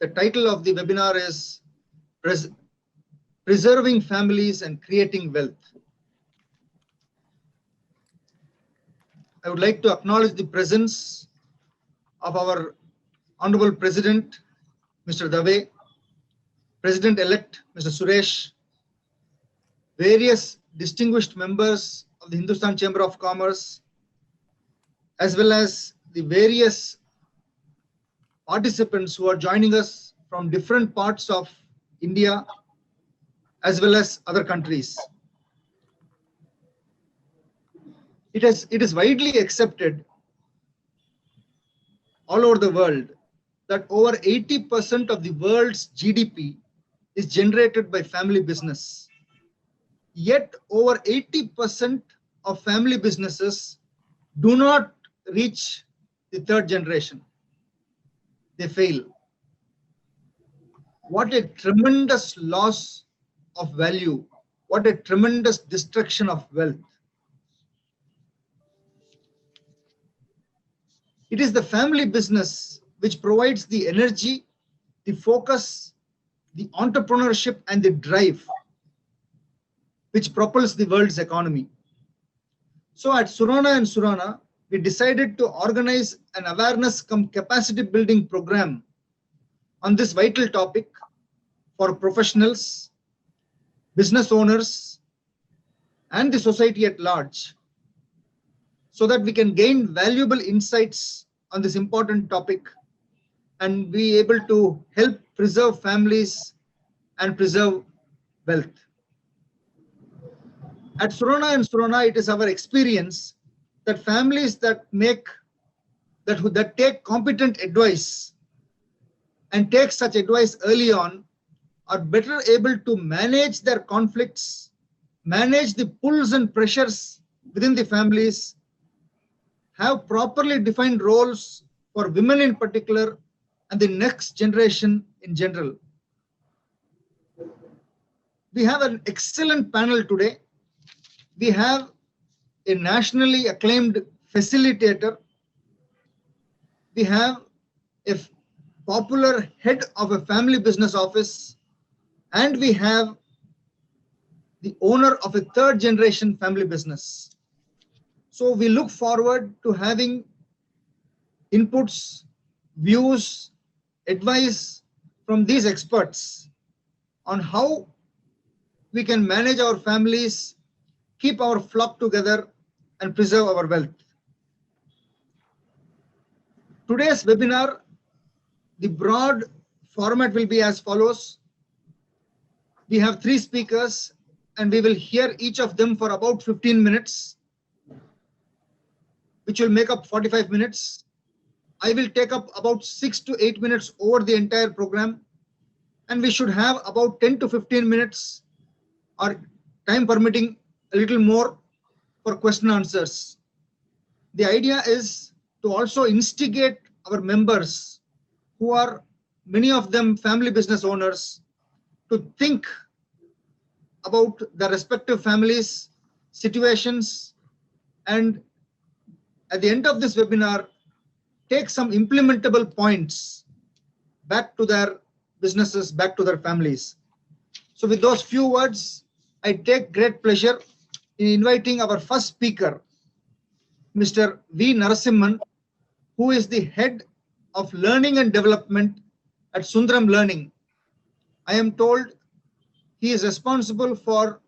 The title of the webinar is Preserving Families and Creating Wealth. I would like to acknowledge the presence of our Honorable President, Mr. Dave, President-elect, Mr. Suresh, various distinguished members of the Hindustan Chamber of Commerce, as well as the various participants who are joining us from different parts of India, as well as other countries. It is widely accepted all over the world that over 80% of the world's GDP is generated by family business. Yet over 80% of family businesses do not reach the third generation. They fail. What a tremendous loss of value. What a tremendous destruction of wealth. It is the family business which provides the energy, the focus, the entrepreneurship, and the drive which propels the world's economy. So at Surana and Surana, we decided to organize an awareness cum capacity building program on this vital topic for professionals, business owners, and the society at large, so that we can gain valuable insights on this important topic and be able to help preserve families and preserve wealth. At Surana and Surana, it is our experience that families that take competent advice and take such advice early on are better able to manage their conflicts, manage the pulls and pressures within the families, have properly defined roles for women in particular and the next generation in general. We have an excellent panel today. We have a nationally acclaimed facilitator. We have a popular head of a family business office, and we have the owner of a third generation family business. So we look forward to having inputs, views, advice from these experts on how we can manage our families, keep our flock together, and preserve our wealth. Today's webinar, the broad format will be as follows. We have 3 speakers, and we will hear each of them for about 15 minutes, which will make up 45 minutes. I will take up about 6 to 8 minutes over the entire program, and we should have about 10 to 15 minutes, or time permitting a little more, for question answers. The idea is to also instigate our members, who are many of them family business owners, to think about their respective families, situations, and at the end of this webinar, take some implementable points back to their businesses, back to their families. So with those few words, I take great pleasure in inviting our first speaker, Mr. V. Narasimhan, who is the head of learning and development at Sundaram Learning. I am told he is responsible for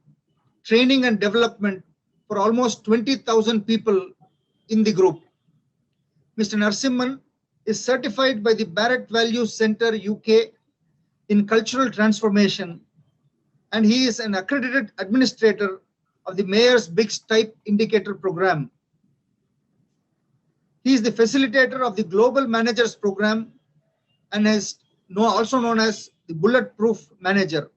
training and development for almost 20,000 people in the group. Mr. Narasimhan is certified by the Barrett Values Center UK in cultural transformation, and he is an accredited administrator of the Mayor's BIGS Type Indicator Program. He is the facilitator of the Global Managers Program and is also known as the Bulletproof Manager.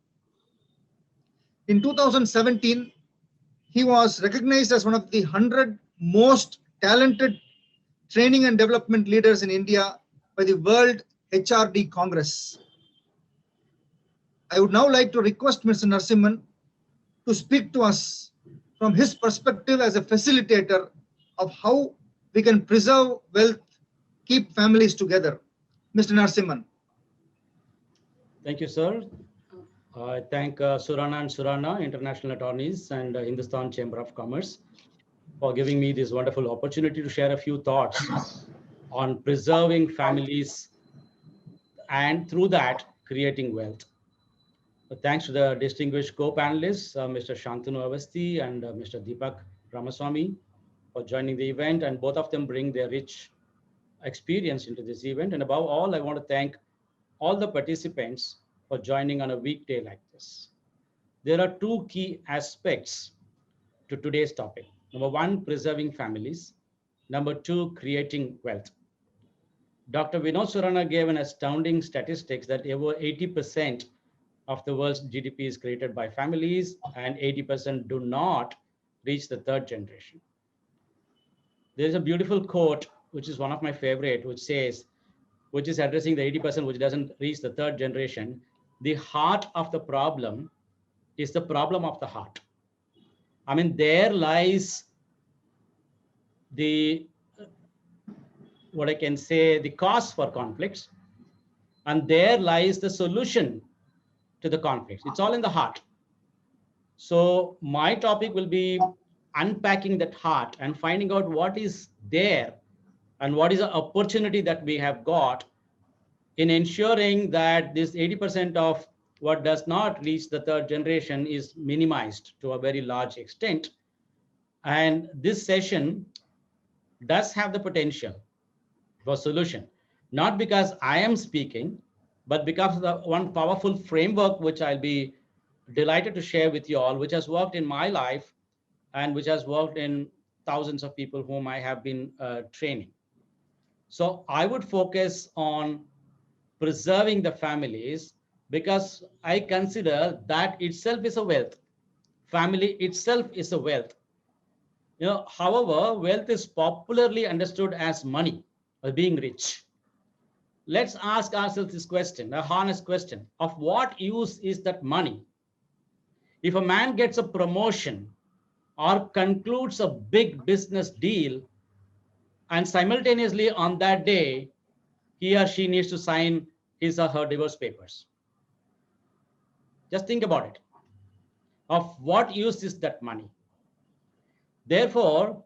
In 2017, he was recognized as one of the 100 most talented training and development leaders in India by the World HRD Congress. I would now like to request Mr. Narasimhan to speak to us from his perspective as a facilitator of how we can preserve wealth, keep families together. Mr. Narasimhan. Thank you, sir. I thank Surana and Surana, international attorneys, and Hindustan Chamber of Commerce for giving me this wonderful opportunity to share a few thoughts on preserving families and through that creating wealth. Thanks to the distinguished co-panelists, Mr. Shantanu Avasti and Mr. Deepak Ramaswamy for joining the event, and both of them bring their rich experience into this event. And above all, I want to thank all the participants for joining on a weekday like this. There are two key aspects to today's topic. Number one, preserving families. Number two, creating wealth. Dr. Vinod Surana gave an astounding statistics that over 80% of the world's GDP is created by families and 80% do not reach the third generation. There is a beautiful quote, which is one of my favorite, which says, which is addressing the 80% which doesn't reach the third generation. The heart of the problem is the problem of the heart. I mean, there lies the, what I can say, the cause for conflicts, and there lies the solution to the conflicts. It's all in the heart. So my topic will be unpacking that heart and finding out what is there and what is the opportunity that we have got in ensuring that this 80% of what does not reach the third generation is minimized to a very large extent. And this session does have the potential for solution, not because I am speaking, but because of the one powerful framework which I'll be delighted to share with you all, which has worked in my life and which has worked in thousands of people whom I have been training. So I would focus on preserving the families because I consider that itself is a wealth. Family itself is a wealth. You know, however, wealth is popularly understood as money or being rich. Let's ask ourselves this question, a honest question: of what use is that money? If a man gets a promotion or concludes a big business deal, and simultaneously on that day, he or she needs to sign his or her divorce papers. Just think about it. Of what use is that money? Therefore,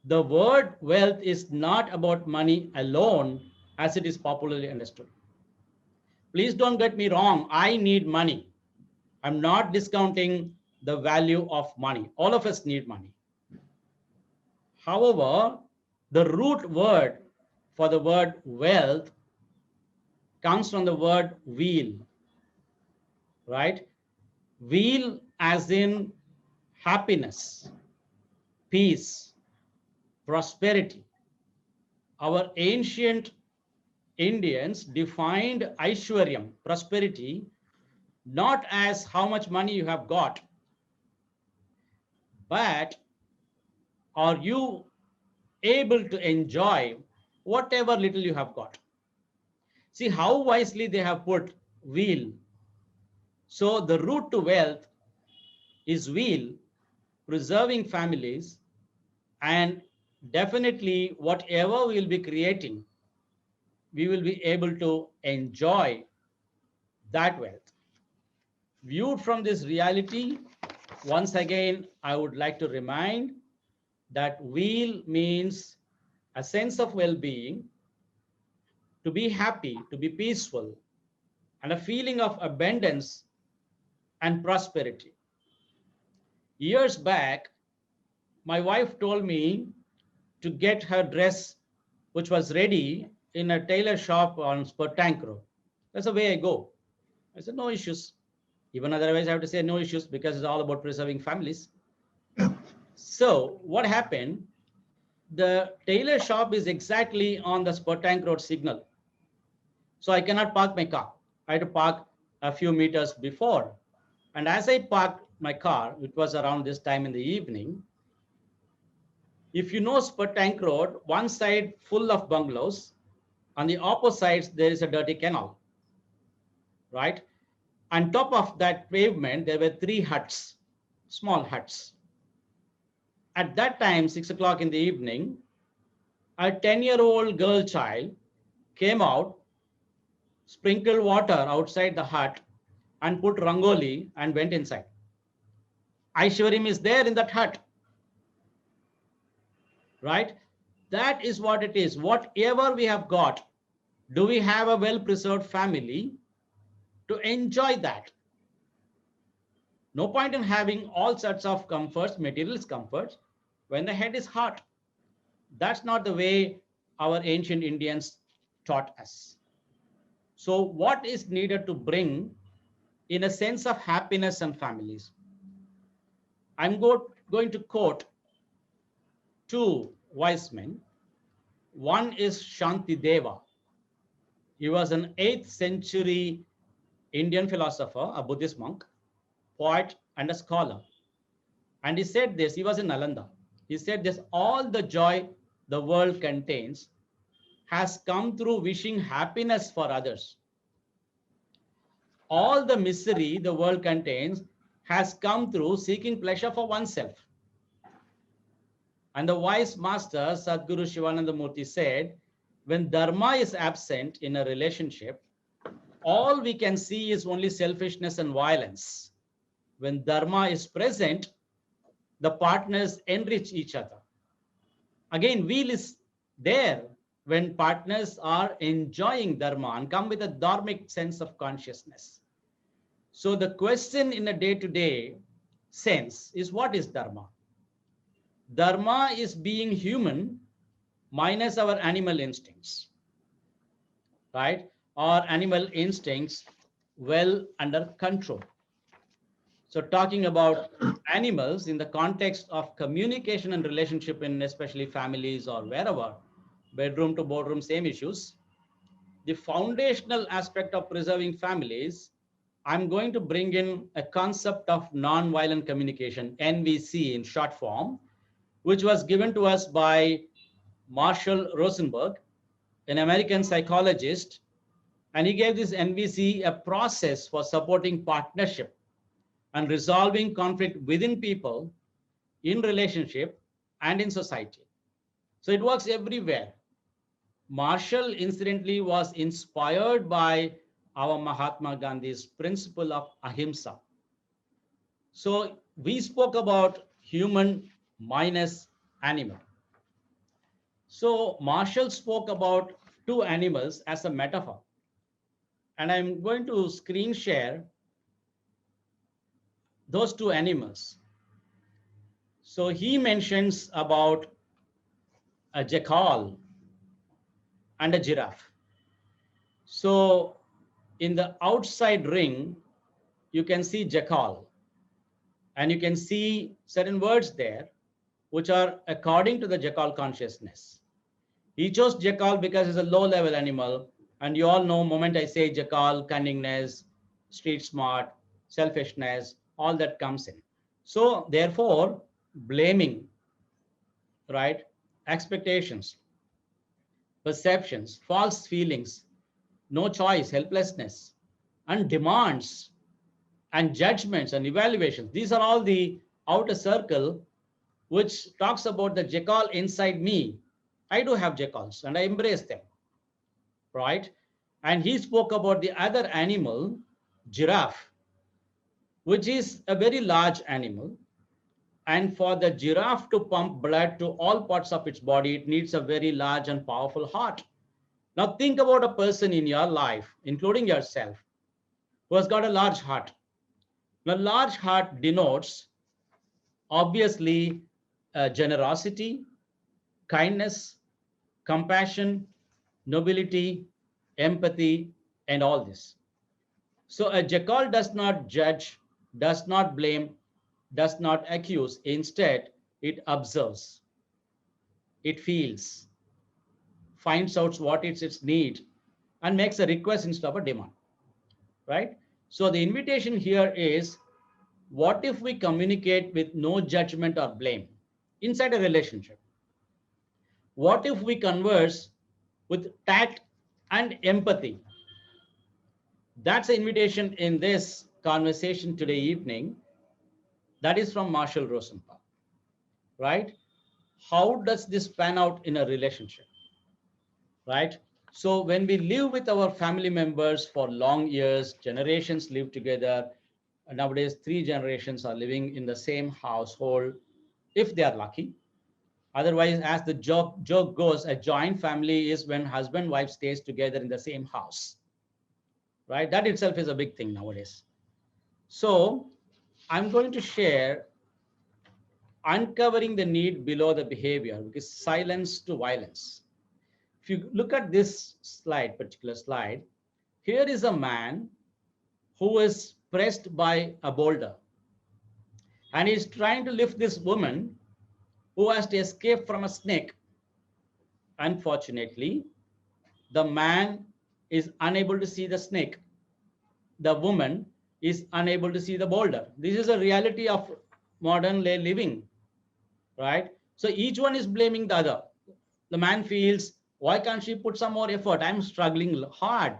the word wealth is not about money alone as it is popularly understood. Please don't get me wrong. I need money. I'm not discounting the value of money. All of us need money. However, the root word for the word wealth comes from the word weal, right? Weal as in happiness, peace, prosperity. Our ancient Indians defined Aishwaryam, prosperity, not as how much money you have got, but are you able to enjoy whatever little you have got? See how wisely they have put weal. So the root to wealth is weal, preserving families, and definitely whatever we'll be creating, we will be able to enjoy that wealth. Viewed from this reality, once again, I would like to remind that weal means a sense of well-being, to be happy, to be peaceful, and a feeling of abundance and prosperity. Years back, my wife told me to get her dress, which was ready in a tailor shop on Tank Road. That's the way I go. I said, no issues. Even otherwise, I have to say no issues because it's all about preserving families. So what happened? The tailor shop is exactly on the Tank Road signal. So I cannot park my car. I had to park a few meters before. And as I parked my car, it was around this time in the evening. If you know Tank Road, one side full of bungalows, on the opposite sides, there is a dirty canal, right? On top of that pavement, there were 3 huts, small huts. At that time, 6 o'clock in the evening, a 10-year-old girl child came out, sprinkled water outside the hut and put rangoli and went inside. Aishwaryam is there in that hut, right? That is what it is. Whatever we have got, do we have a well-preserved family to enjoy that? No point in having all sorts of comforts, materials comforts, when the head is hot. That's not the way our ancient Indians taught us. So what is needed to bring in a sense of happiness and families? I'm going to quote two wise men. One is Shantideva. He was an 8th century Indian philosopher, a Buddhist monk, poet, and a scholar. And he said this, he was in Nalanda. He said this, all the joy the world contains has come through wishing happiness for others. All the misery the world contains has come through seeking pleasure for oneself. And the wise master, Sadhguru Shivananda Murthy, said, when dharma is absent in a relationship, all we can see is only selfishness and violence. When dharma is present, the partners enrich each other. Again, wheel is there when partners are enjoying dharma and come with a dharmic sense of consciousness. So the question in a day-to-day sense is, what is dharma? Dharma is being human minus our animal instincts, right? Or animal instincts well under control. So talking about animals in the context of communication and relationship in especially families or wherever, bedroom to boardroom, same issues. The foundational aspect of preserving families, I'm going to bring in a concept of non-violent communication, NVC in short form, which was given to us by Marshall Rosenberg, an American psychologist, and he gave this NVC a process for supporting partnership and resolving conflict within people, in relationship, and in society. So it works everywhere. Marshall, incidentally, was inspired by our Mahatma Gandhi's principle of ahimsa. So we spoke about human minus animal. So Marshall spoke about two animals as a metaphor. And I'm going to screen share those two animals. So he mentions about a jackal and a giraffe. So in the outside ring, you can see jackal, and you can see certain words there, which are according to the jackal consciousness. He chose jackal because it's a low-level animal, and you all know, moment I say jackal, cunningness, street smart, selfishness, all that comes in. So therefore, blaming, right, expectations, perceptions, false feelings, no choice, helplessness, and demands, and judgments and evaluations. These are all the outer circle, which talks about the jackal inside me. I do have jackals and I embrace them, right? And he spoke about the other animal, giraffe, which is a very large animal. And for the giraffe to pump blood to all parts of its body, it needs a very large and powerful heart. Now think about a person in your life, including yourself, who has got a large heart. Now, large heart denotes obviously generosity, kindness, compassion, nobility, empathy, and all this. So a jackal does not judge, does not blame, does not accuse. Instead, it observes, it feels, finds out what is its need, and makes a request instead of a demand, right? So the invitation here is, what if we communicate with no judgment or blame inside a relationship? What if we converse with tact and empathy? That's the invitation in this conversation today evening. That is from Marshall Rosenberg, right? How does this pan out in a relationship, right? So when we live with our family members for long years, generations live together. Nowadays, 3 generations are living in the same household, if they are lucky. Otherwise, as the joke goes, a joint family is when husband wife stays together in the same house, right? That itself is a big thing nowadays. So I'm going to share uncovering the need below the behavior, because silence to violence. If you look at this slide, particular slide, here is a man who is pressed by a boulder, and he's trying to lift this woman who has to escape from a snake. Unfortunately, the man is unable to see the snake. The woman is unable to see the boulder. This is a reality of modern day living, right? So each one is blaming the other. The man feels, why can't she put some more effort? I'm struggling hard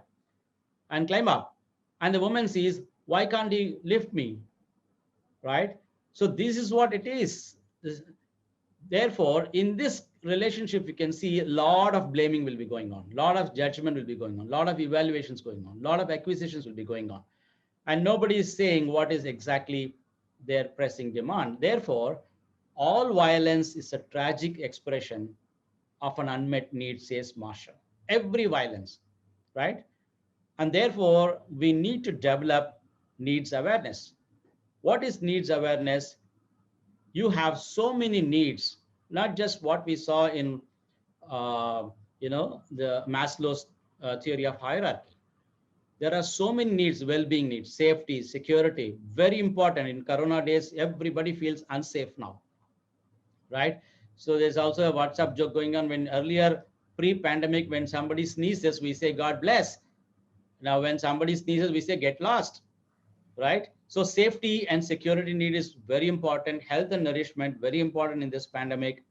and climb up. And the woman sees, why can't he lift me? Right? So this is what it is. Therefore, in this relationship, you can see a lot of blaming will be going on, a lot of judgment will be going on, a lot of evaluations going on, a lot of acquisitions will be going on. And nobody is saying what is exactly their pressing demand. Therefore, all violence is a tragic expression of an unmet need, says Marshall. Every violence, right? And therefore, we need to develop needs awareness. What is needs awareness? You have so many needs, not just what we saw in, the Maslow's theory of hierarchy. There are so many needs, well-being needs, safety, security, very important. In Corona days, everybody feels unsafe now, right? So there's also a WhatsApp joke going on. When earlier, pre-pandemic, when somebody sneezes, we say, God bless. Now, when somebody sneezes, we say, get lost, right? So safety and security need is very important. Health and nourishment, very important in this pandemic.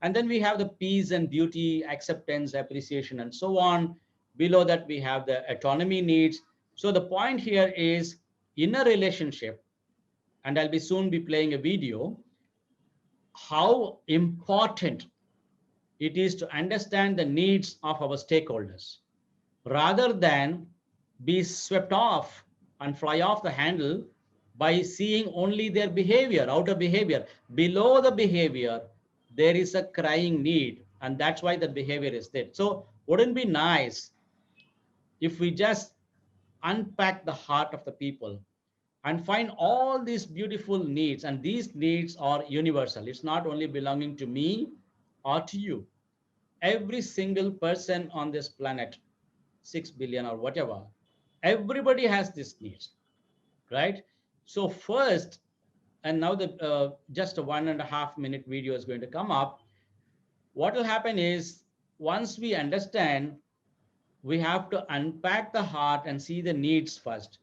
And then we have the peace and beauty, acceptance, appreciation, and so on. Below that, we have the autonomy needs. So the point here is, in a relationship, and I'll be soon be playing a video, how important it is to understand the needs of our stakeholders rather than be swept off and fly off the handle by seeing only their behavior, outer behavior. Below the behavior, there is a crying need, and that's why the behavior is there. So wouldn't it be nice if we just unpack the heart of the people and find all these beautiful needs, and these needs are universal. It's not only belonging to me or to you. Every single person on this planet, 6 billion or whatever, everybody has these needs, right? So first, and now the just a 1.5 minute video is going to come up. What will happen is, once we understand, we have to unpack the heart and see the needs first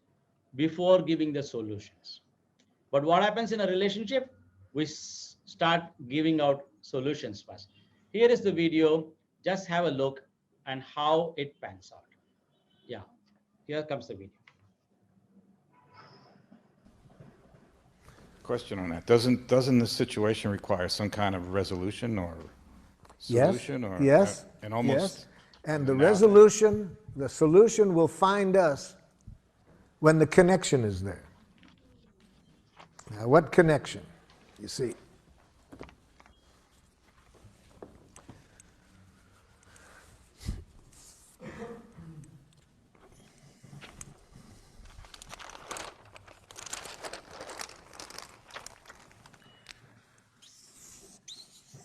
before giving the solutions. But what happens in a relationship? We start giving out solutions first. Here is the video. Just have a look and how it pans out. Yeah, here comes the video. Question on that. Doesn't this situation require some kind of resolution or solution? Yes, or yes, and almost yes. And the now- resolution, the solution will find us when the connection is there. Now, what connection? You see,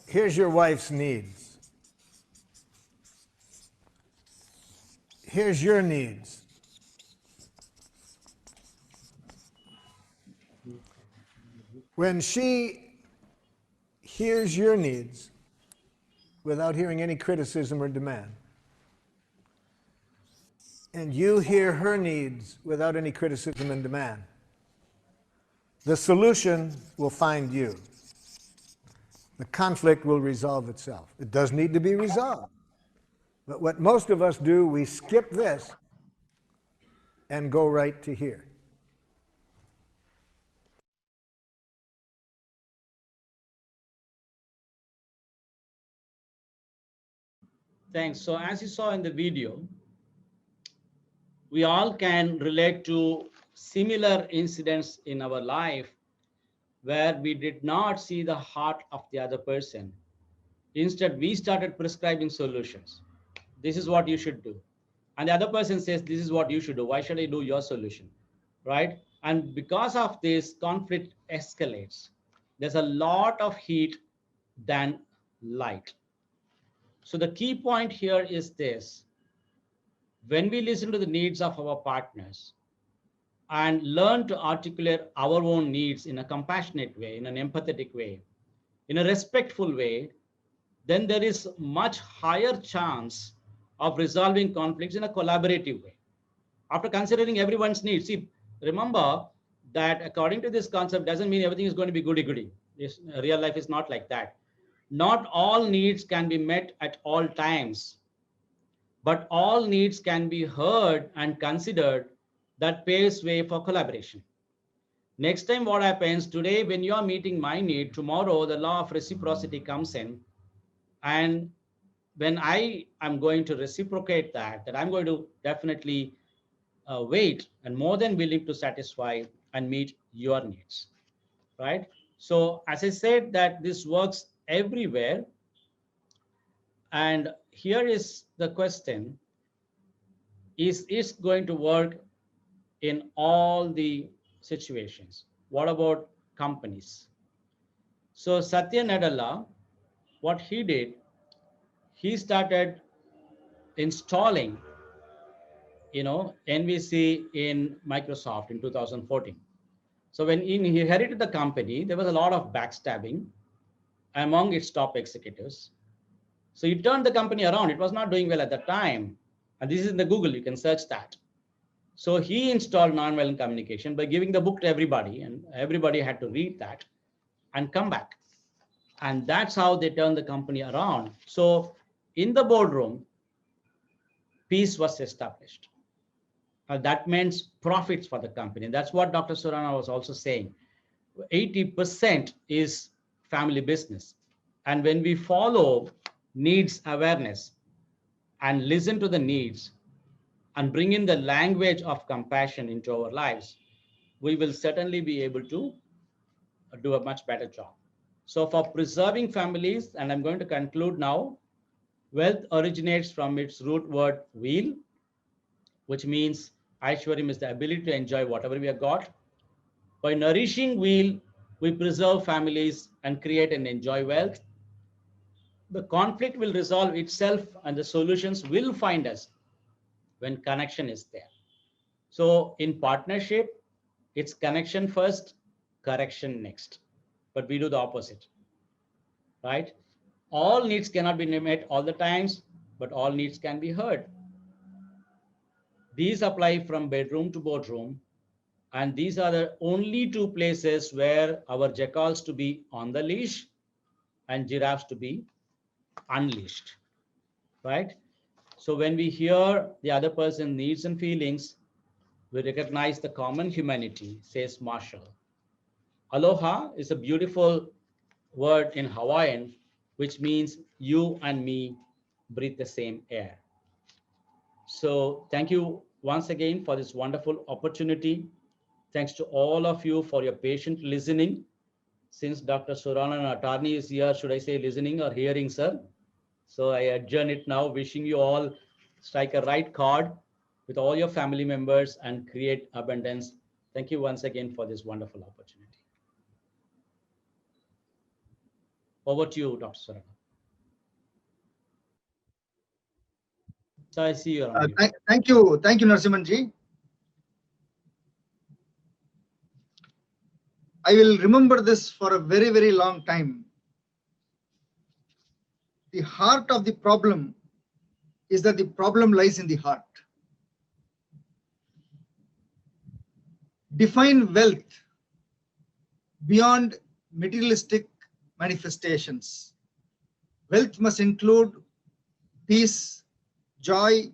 here's your wife's needs. Here's your needs. When she hears your needs without hearing any criticism or demand, and you hear her needs without any criticism and demand, the solution will find you. The conflict will resolve itself. It does need to be resolved. But what most of us do, we skip this and go right to here. Thanks. So as you saw in the video, we all can relate to similar incidents in our life where we did not see the heart of the other person. Instead, we started prescribing solutions. This is what you should do. And the other person says, this is what you should do. Why should I do your solution? Right? And because of this, conflict escalates. There's a lot of heat than light. So the key point here is this: when we listen to the needs of our partners and learn to articulate our own needs in a compassionate way, in an empathetic way, in a respectful way, then there is much higher chance of resolving conflicts in a collaborative way. After considering everyone's needs, see, remember that according to this concept doesn't mean everything is going to be goody-goody. Real life is not like that. Not all needs can be met at all times, but all needs can be heard and considered. That paves way for collaboration. Next time what happens, today when you are meeting my need, tomorrow the law of reciprocity comes in, and when I am going to reciprocate that I'm going to definitely wait and more than willing to satisfy and meet your needs, right? So as I said, that this works everywhere. And here is the question: is it going to work in all the situations? What about companies? So Satya Nadella, what he did, he started installing, NVC in Microsoft in 2014. So when he inherited the company, there was a lot of backstabbing among its top executives. So he turned the company around. It was not doing well at the time. And this is in the Google, you can search that. So he installed nonviolent communication by giving the book to everybody, and everybody had to read that and come back. And that's how they turned the company around. So in the boardroom, peace was established. That means profits for the company. That's what Dr. Surana was also saying. 80% is family business. And when we follow needs awareness and listen to the needs and bring in the language of compassion into our lives, we will certainly be able to do a much better job. So for preserving families, and I'm going to conclude now, wealth originates from its root word wheel, which means Aishwaryam is the ability to enjoy whatever we have got. By nourishing wheel, we preserve families and create and enjoy wealth. The conflict will resolve itself and the solutions will find us when connection is there. So in partnership, it's connection first, correction next. But we do the opposite, right? All needs cannot be met all the times, but all needs can be heard. These apply from bedroom to boardroom, and these are the only two places where our jackals to be on the leash and giraffes to be unleashed, right? So when we hear the other person's needs and feelings, we recognize the common humanity, says Marshall. Aloha is a beautiful word in Hawaiian, which means you and me breathe the same air. So thank you once again for this wonderful opportunity. Thanks to all of you for your patient listening. Since Dr. Surana, an attorney, is here, should I say listening or hearing, sir? So I adjourn it now, wishing you all strike a right chord with all your family members and create abundance. Thank you once again for this wonderful opportunity. Over to you, Dr. Surana. So I see you around. Thank you, Narasimhanji. I will remember this for a very, very long time. The heart of the problem is that the problem lies in the heart. Define wealth beyond materialistic manifestations. Wealth must include peace, joy,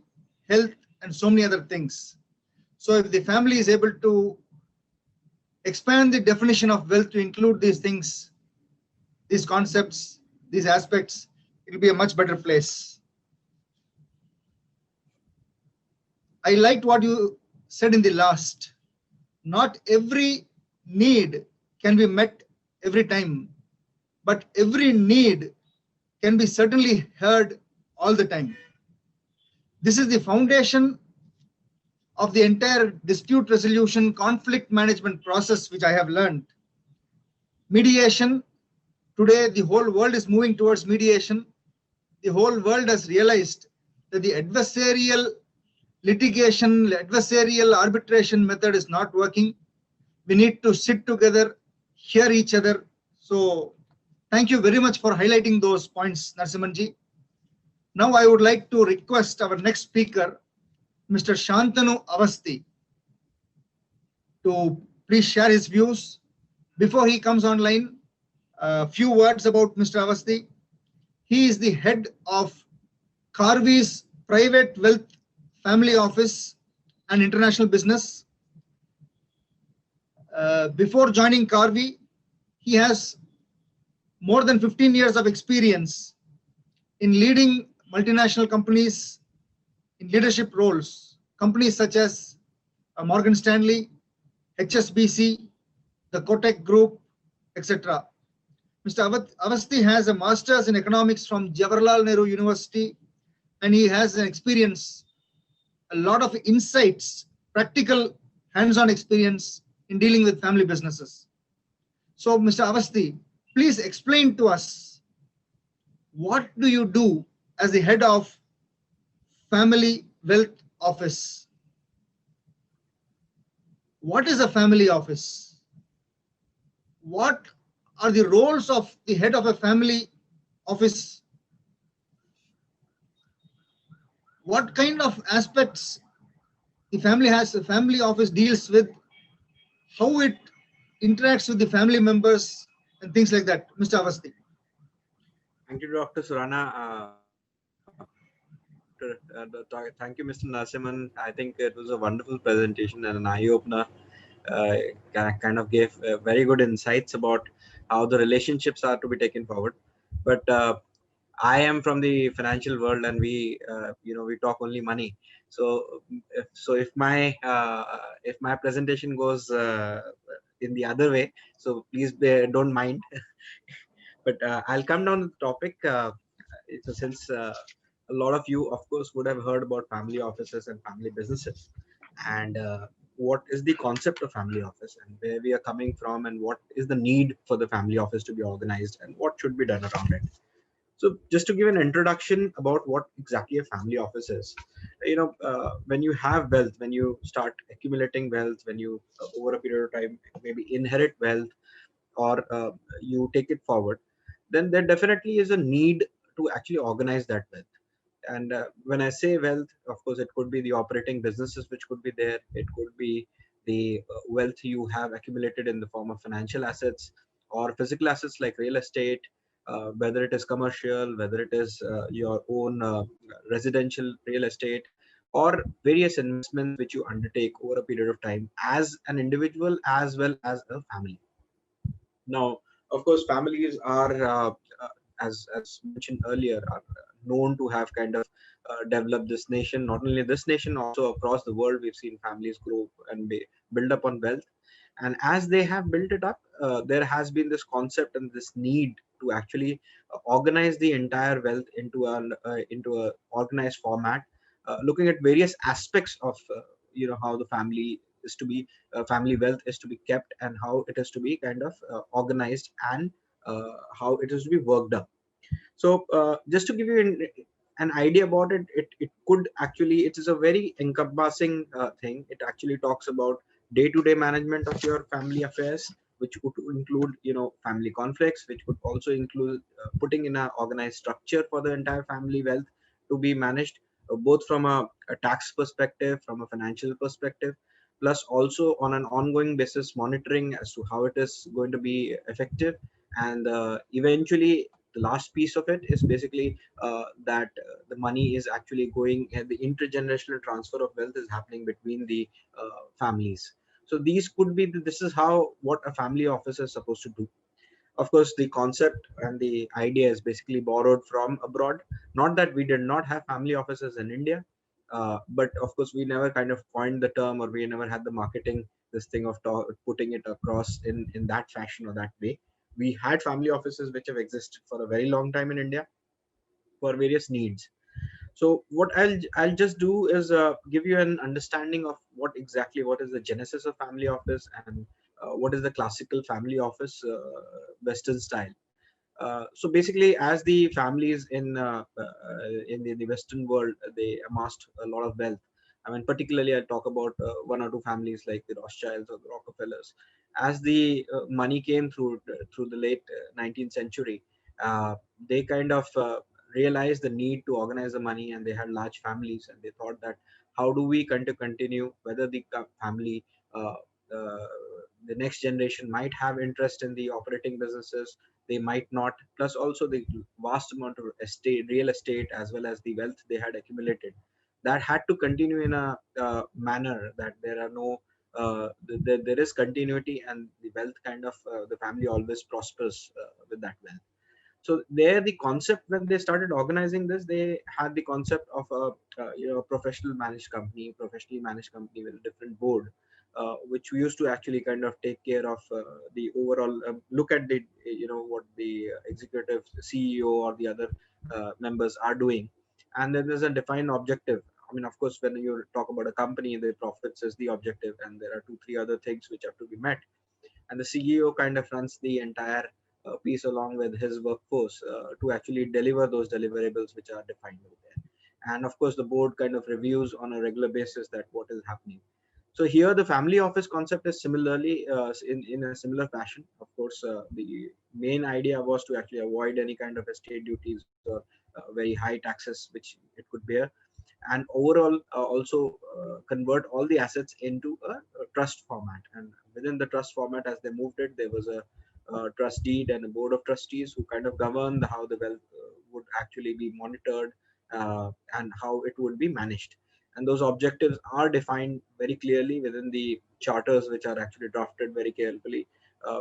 health, and so many other things. So if the family is able to expand the definition of wealth to include these things, these concepts, these aspects, it will be a much better place. I liked what you said in the last. Not every need can be met every time, but every need can be certainly heard all the time. This is the foundation of the entire dispute resolution conflict management process, which I have learned. Mediation, today the whole world is moving towards mediation. The whole world has realized that the adversarial litigation, adversarial arbitration method is not working. We need to sit together, hear each other. So thank you very much for highlighting those points, Narasimhanji. Now I would like to request our next speaker, Mr. Shantanu Avasthi, to please share his views. Before he comes online, a few words about Mr. Avasthi. He is the head of Karvi's Private Wealth Family Office and International Business. Before joining Karvi, he has more than 15 years of experience in leading multinational companies in leadership roles, companies such as Morgan Stanley, HSBC, the Kotak Group, etc. Mr. Avasthi has a master's in economics from Jawaharlal Nehru University, and he has an experience, a lot of insights, practical hands-on experience in dealing with family businesses. So, Mr. Avasthi, please explain to us, what do you do as the head of Family Wealth Office? What is a family office? What are the roles of the head of a family office? What kind of aspects the family office deals with, how it interacts with the family members and things like that. Mr. Avasthi. Thank you, Dr. Surana. Thank you, Mr. Narasimhan. I think it was a wonderful presentation and an eye-opener. Kind of gave very good insights about how the relationships are to be taken forward. But I am from the financial world, and we talk only money. So if my presentation goes in the other way, so please don't mind. But I'll come down to the topic. Since a lot of you, of course, would have heard about family offices and family businesses, and what is the concept of family office and where we are coming from, and what is the need for the family office to be organized and what should be done around it. So just to give an introduction about what exactly a family office is, when you have wealth, when you start accumulating wealth, when you over a period of time maybe inherit wealth, or you take it forward, then there definitely is a need to actually organize that wealth. And when I say wealth, of course, it could be the operating businesses which could be there. It could be the wealth you have accumulated in the form of financial assets or physical assets like real estate, whether it is commercial, whether it is your own residential real estate, or various investments which you undertake over a period of time as an individual as well as a family. Now, of course, families are, as mentioned earlier, are known to have kind of developed this nation. Not only this nation, also across the world, we've seen families grow and build up on wealth. And as they have built it up, there has been this concept and this need to actually organize the entire wealth into a organized format, looking at various aspects of how the family is to be family wealth is to be kept, and how it is to be kind of organized, and how it is to be worked up. So just to give you an idea about it, it could actually, it is a very encompassing thing. It actually talks about day-to-day management of your family affairs, which would include family conflicts, which would also include putting in an organized structure for the entire family wealth to be managed, both from a tax perspective, from a financial perspective, plus also on an ongoing basis monitoring as to how it is going to be effective. And eventually the last piece of it is basically that the money is actually going, and the intergenerational transfer of wealth is happening between the families. So these could be this is how what a family office is supposed to do. Of course, the concept and the idea is basically borrowed from abroad. Not that we did not have family offices in India, But of course, we never kind of coined the term, or we never had the marketing, this thing of putting it across in that fashion or that way. We had family offices which have existed for a very long time in India for various needs. So what I'll just do is give you an understanding of what is the genesis of family office, and what is the classical family office, Western style. So basically, as the families in the Western world, they amassed a lot of wealth. I mean, particularly, I'll talk about one or two families like the Rothschilds or the Rockefellers. As the money came through the late 19th century, they kind of realized the need to organize the money, and they had large families, and they thought that how do we continue, whether the family, uh, uh, the next generation might have interest in the operating businesses, they might not, plus also the vast amount of real estate, as well as the wealth they had accumulated, that had to continue in a manner that there are no there is continuity, and the wealth kind of the family always prospers with that wealth. So there, the concept, when they started organizing this, they had the concept of a professionally managed company with a different board, which we used to actually kind of take care of the overall look at the what the executive CEO or the other members are doing, and then there's a defined objective. I mean, of course, when you talk about a company, the profits is the objective, and there are two, three other things which have to be met, and the CEO kind of runs the entire piece along with his workforce to actually deliver those deliverables which are defined over there. And of course, the board kind of reviews on a regular basis that what is happening. So here, the family office concept is similarly in a similar fashion. Of course, the main idea was to actually avoid any kind of estate duties or very high taxes which it could bear, and overall also convert all the assets into a trust format. And within the trust format, as they moved it, there was a trust deed and a board of trustees who kind of govern how the wealth would actually be monitored, and how it would be managed. And those objectives are defined very clearly within the charters, which are actually drafted very carefully,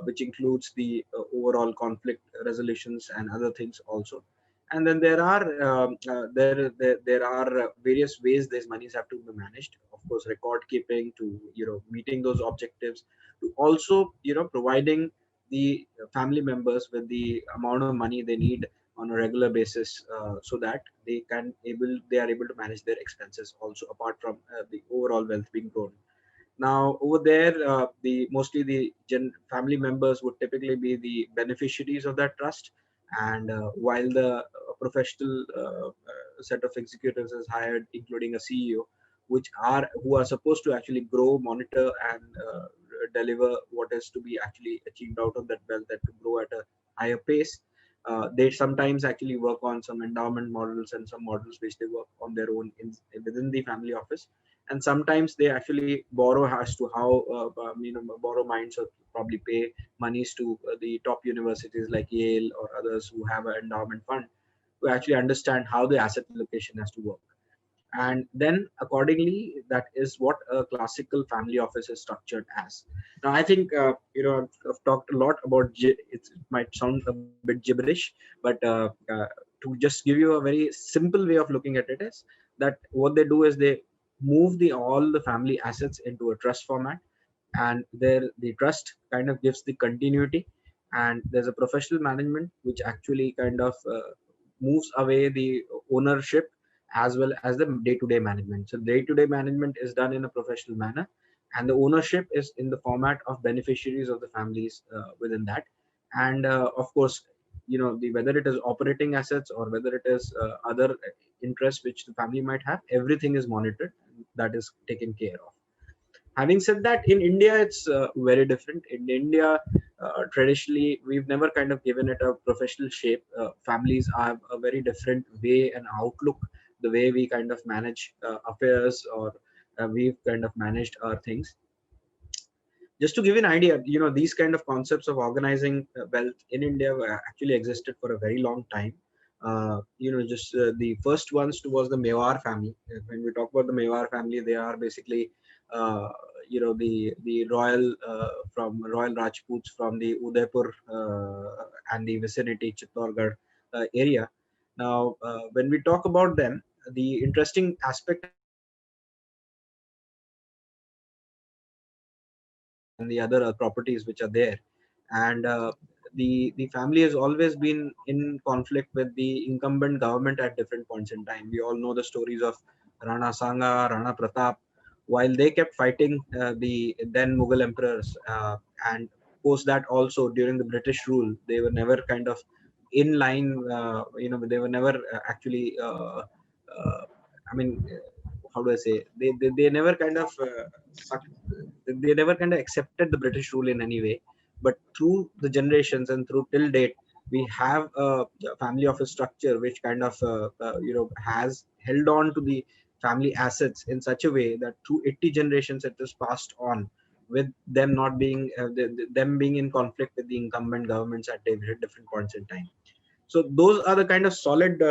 which includes the overall conflict resolutions and other things also. And then there are there are various ways these monies have to be managed. Of course, record keeping, to meeting those objectives, to also providing the family members with the amount of money they need on a regular basis, so that they are able to manage their expenses also, apart from the overall wealth being grown. Now over there, the mostly the family members would typically be the beneficiaries of that trust, and while the professional set of executives is hired, including a CEO, who are supposed to actually grow, monitor, and deliver what is to be actually achieved out of that wealth, that to grow at a higher pace. They sometimes actually work on some endowment models, and some models which they work on their own within the family office. And sometimes they actually borrow as to how borrow minds, or probably pay monies to the top universities like Yale or others who have an endowment fund, to actually understand how the asset allocation has to work. And then accordingly, that is what a classical family office is structured as. Now I think I've talked a lot about it might sound a bit gibberish, but to just give you a very simple way of looking at it is that what they do is they move all the family assets into a trust format, and there the trust kind of gives the continuity, and there's a professional management which actually kind of moves away the ownership, as well as the day-to-day management. So day-to-day management is done in a professional manner, and the ownership is in the format of beneficiaries of the families within that. And of course, whether it is operating assets or whether it is other interests which the family might have, everything is monitored, and that is taken care of. Having said that, in India it's very different. In India, traditionally, we've never kind of given it a professional shape. Families have a very different way and outlook, the way we kind of manage affairs, or we've kind of managed our things. Just to give you an idea, these kind of concepts of organizing wealth in India actually existed for a very long time. Just the first ones was the Mewar family. When we talk about the Mewar family, they are basically uh, the royal from royal Rajputs from the Udaipur and the vicinity, Chittorgarh area. Now when we talk about them, the interesting aspect and the other properties which are there. And the family has always been in conflict with the incumbent government at different points in time. We all know the stories of Rana Sanga, Rana Pratap. While they kept fighting the then Mughal emperors, and post that also during the British rule, they were never kind of in line. They were never actually. I mean, how do I say? They never kind of they never kind of accepted the British rule in any way. But through the generations and through till date, we have a family office structure which kind of has held on to the family assets in such a way that through 80 generations it is passed on, with them not being them being in conflict with the incumbent governments at different points in time. So those are the kind of solid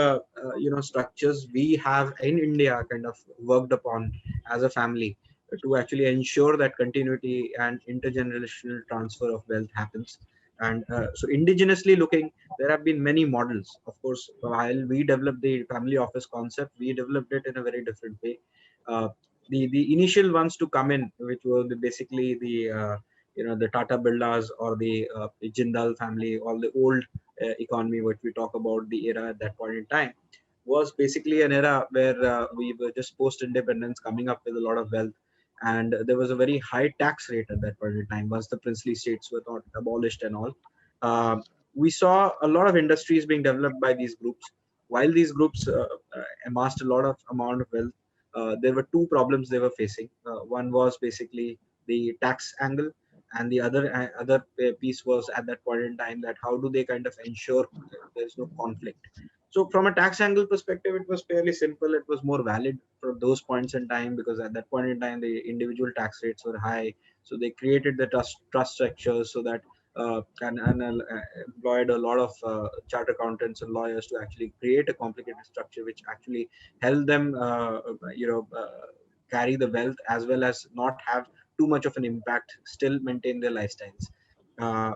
structures we have in India kind of worked upon as a family to actually ensure that continuity and intergenerational transfer of wealth happens. And so indigenously looking, there have been many models. Of course, while we developed the family office concept, we developed it in a very different way. uh, the initial ones to come in, which were basically the Tata Birlas or the Jindal family, all the old economy, what we talk about, the era at that point in time, was basically an era where we were just post independence, coming up with a lot of wealth, and there was a very high tax rate at that point in time once the princely states were not abolished and all. We saw a lot of industries being developed by these groups. While these groups amassed a lot of amount of wealth, there were two problems they were facing. One was basically the tax angle, and the other piece was at that point in time that how do they kind of ensure there's no conflict. So from a tax angle perspective, it was fairly simple. It was more valid for those points in time, because at that point in time the individual tax rates were high. So they created the trust structures so that and employed a lot of charter accountants and lawyers to actually create a complicated structure which actually helped them carry the wealth as well as not have too much of an impact, still maintain their lifestyles. uh,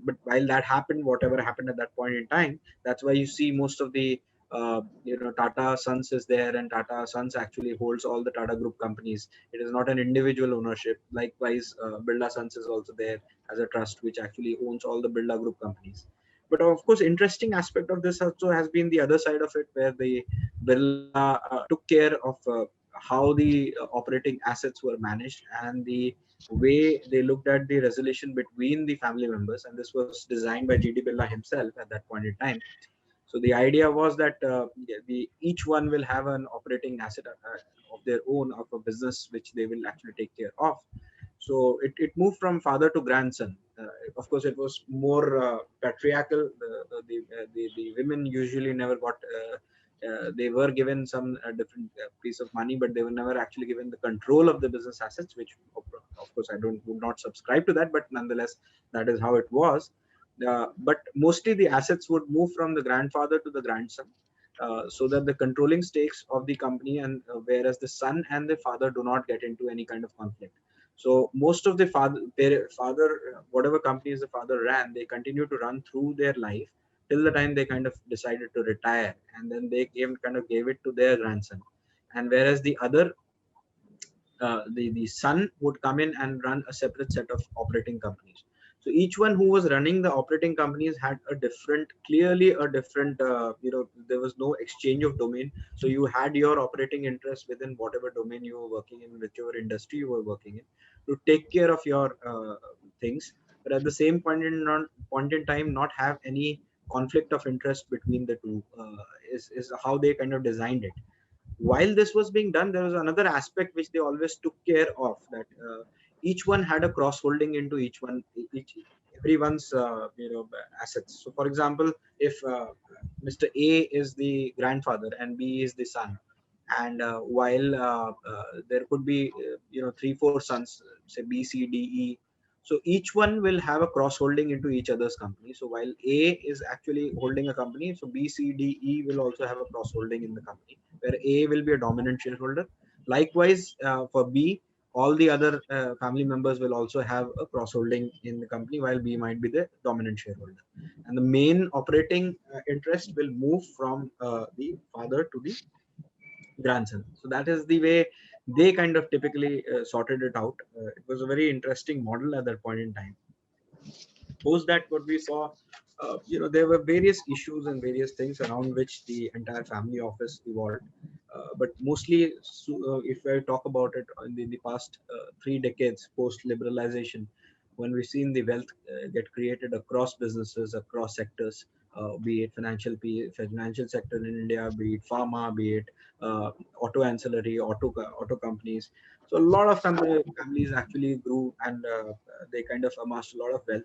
but while that happened, whatever happened at that point in time, that's why you see most of the Tata Sons is there, and Tata Sons actually holds all the Tata Group companies. It is not an individual ownership. Likewise, Birla Sons is also there as a trust which actually owns all the Birla Group companies. But of course, interesting aspect of this also has been the other side of it, where the Birla took care of how the operating assets were managed and the way they looked at the resolution between the family members. And this was designed by GD Birla himself at that point in time. So the idea was that each one will have an operating asset of their own, of a business which they will actually take care of. So it moved from father to grandson. Of course, it was more patriarchal. The women usually never got. They were given some different piece of money, but they were never actually given the control of the business assets. Which, of course, I would not subscribe to that, but nonetheless, that is how it was. But mostly the assets would move from the grandfather to the grandson, so that the controlling stakes of the company, and whereas the son and the father do not get into any kind of conflict. So most of the father, whatever companies the father ran, they continue to run through their life till the time they kind of decided to retire, and then they kind of gave it to their grandson. And whereas the other, the son would come in and run a separate set of operating companies. So each one who was running the operating companies had a different, clearly a different, there was no exchange of domain. So you had your operating interest within whatever domain you were working in, whichever industry you were working in, to take care of your things. But at the same point in time, not have any conflict of interest between the two, is how they kind of designed it. While this was being done, there was another aspect which they always took care of, that each one had a cross holding into everyone's assets. So for example, if Mr. A is the grandfather and B is the son, and while there could be 3-4 sons, say B, C, D, E. So each one will have a cross holding into each other's company. So while A is actually holding a company, so B, C, D, E will also have a cross holding in the company, where A will be a dominant shareholder. Likewise, for B, all the other family members will also have a cross holding in the company, while B might be the dominant shareholder. And the main operating interest will move from the father to the grandson. So that is the way they kind of typically sorted it out. It was a very interesting model at that point in time. Post that, what we saw, there were various issues and various things around which the entire family office evolved. But mostly, if I talk about it in the past 3 decades post liberalization, when we've seen the wealth get created across businesses, across sectors, be it financial sector in India, be it pharma, be it auto ancillary, auto companies. So a lot of families actually grew, and they kind of amassed a lot of wealth,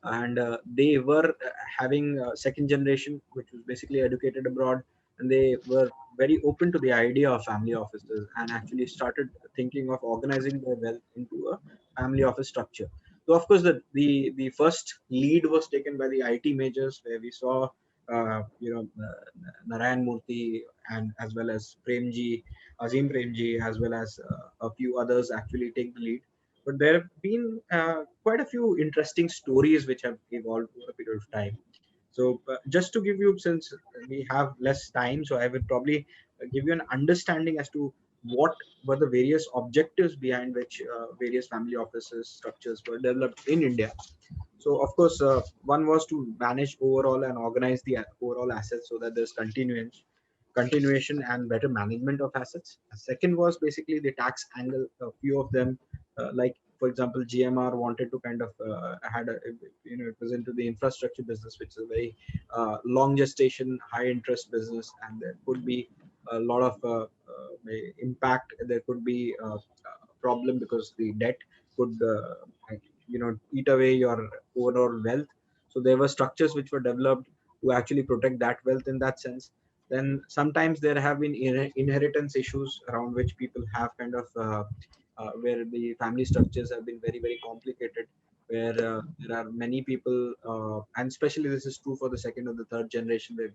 and they were having second generation, which was basically educated abroad, and they were very open to the idea of family offices and actually started thinking of organizing their wealth into a family office structure. So of course the first lead was taken by the IT majors, where we saw Narayan Murthy, and as well as Azim Premji, as well as a few others actually take the lead. But there have been quite a few interesting stories which have evolved over a period of time. So just to give you, since we have less time, so I will probably give you an understanding as to what were the various objectives behind which various family offices structures were developed in India. So of course, one was to manage overall and organize the overall assets so that there's continuation and better management of assets. A second was basically the tax angle. A few of them, like for example, GMR wanted to kind of had a, it was into the infrastructure business, which is a very long gestation, high interest business, and there could be a lot of impact. There could be a problem because the debt could eat away your overall wealth. So there were structures which were developed to actually protect that wealth in that sense. Then sometimes there have been inheritance issues around which people have kind of where the family structures have been very, very complicated, where there are many people, and especially this is true for the second or the third generation, where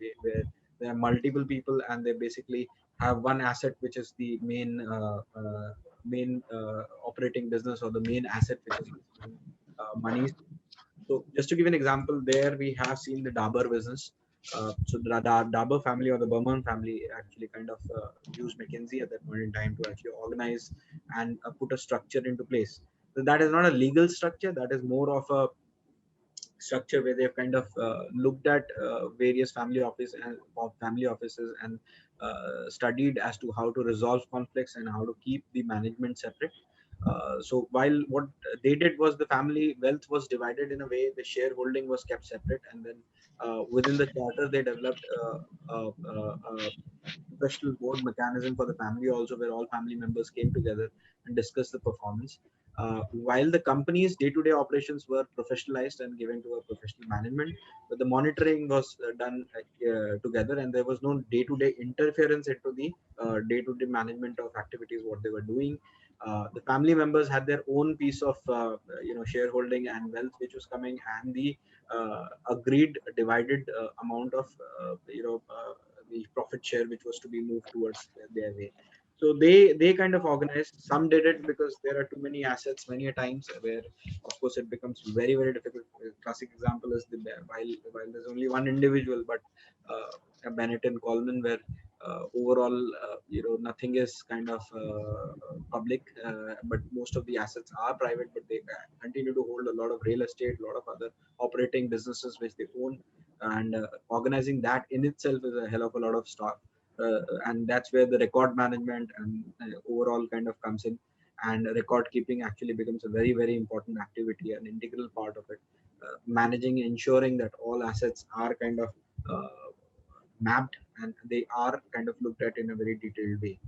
there are multiple people and they basically have one asset which is the main operating business, or the main asset which is money. So just to give an example, there we have seen the Dabur business. So the Dabur family, or the Burman family, actually kind of used McKinsey at that point in time to actually organize and put a structure into place. So that is not a legal structure. That is more of a structure where they've kind of looked at various family offices and studied as to how to resolve conflicts and how to keep the management separate. So while what they did was, the family wealth was divided in a way, the shareholding was kept separate, and then within the charter they developed a professional board mechanism for the family also, where all family members came together and discussed the performance. While the company's day-to-day operations were professionalized and given to a professional management, but the monitoring was done together, and there was no day-to-day interference into the day-to-day management of activities what they were doing. The family members had their own piece of shareholding and wealth which was coming, and the agreed divided amount of the profit share which was to be moved towards their way. So they kind of organized. Some did it because there are too many assets many a times, where of course it becomes very, very difficult. A classic example is while there's only one individual, but Bennett and Coleman, where overall nothing is kind of public, but most of the assets are private, but they continue to hold a lot of real estate, a lot of other operating businesses which they own, and organizing that in itself is a hell of a lot of stuff. And that's where the record management and overall kind of comes in, and record keeping actually becomes a very, very important activity, an integral part of it. Managing, ensuring that all assets are kind of mapped and they are kind of looked at in a very detailed way.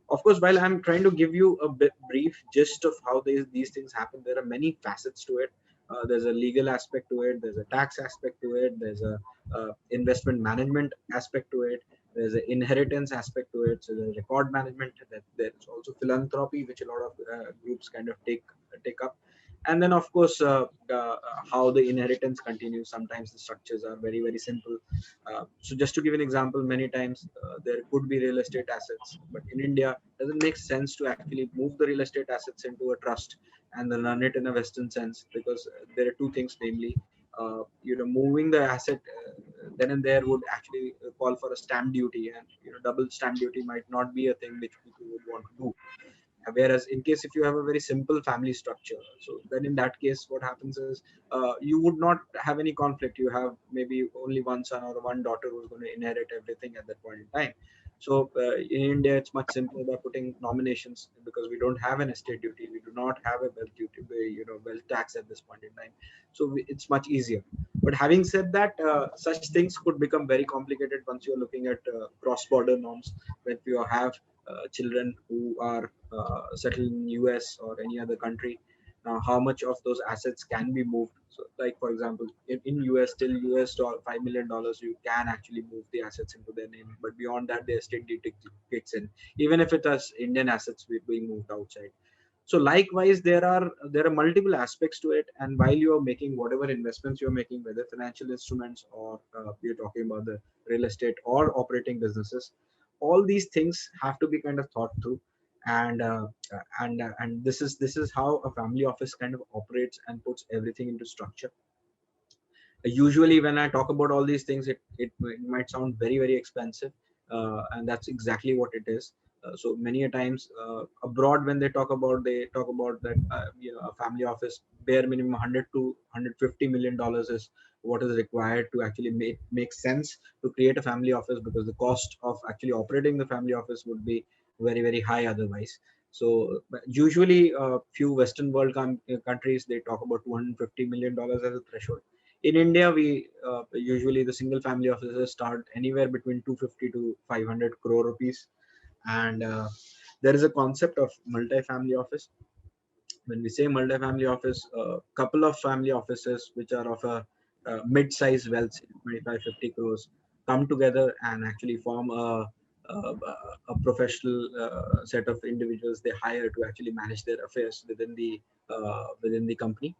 Of course, while I'm trying to give you a bit brief gist of how these things happen, there are many facets to it. There's a legal aspect to it, there's a tax aspect to it, there's a investment management aspect to it, there's an inheritance aspect to it, so there's record management, there's also philanthropy, which a lot of groups kind of take up. And then of course how the inheritance continues. Sometimes the structures are very, very simple. So just to give an example, many times there could be real estate assets, but in India it doesn't make sense to actually move the real estate assets into a trust and then run it in a Western sense, because there are two things, namely moving the asset then and there would actually call for a stamp duty, and double stamp duty might not be a thing which people would want to do. Whereas in case if you have a very simple family structure, so then in that case, what happens is you would not have any conflict. You have maybe only one son or one daughter who's going to inherit everything at that point in time. So in India, it's much simpler by putting nominations, because we don't have an estate duty. We do not have a wealth duty, wealth tax at this point in time. So it's much easier. But having said that, such things could become very complicated once you're looking at cross-border norms. When you have children who are settled in US or any other country, now how much of those assets can be moved? So like, for example, in US, till US $5 million, you can actually move the assets into their name. But beyond that, the estate deed kicks in, even if it has Indian assets being moved outside. So likewise, there are multiple aspects to it. And while you are making whatever investments you're making, whether financial instruments or you're talking about the real estate or operating businesses, all these things have to be kind of thought through. And this is how a family office kind of operates and puts everything into structure. Usually when I talk about all these things, it might sound very, very expensive, and that's exactly what it is. So many a times abroad, when they talk about that a family office, bare minimum 100 to 150 million dollars is what is required to actually make sense to create a family office, because the cost of actually operating the family office would be very, very high otherwise. So usually few Western world countries, they talk about $250 million as a threshold. In India, we usually the single family offices start anywhere between 250 to 500 crore rupees. And there is a concept of multi-family office. When we say multi-family office, a couple of family offices which are of a mid-size wealth, 25-50 crores, come together and actually form a professional set of individuals they hire to actually manage their affairs within the company.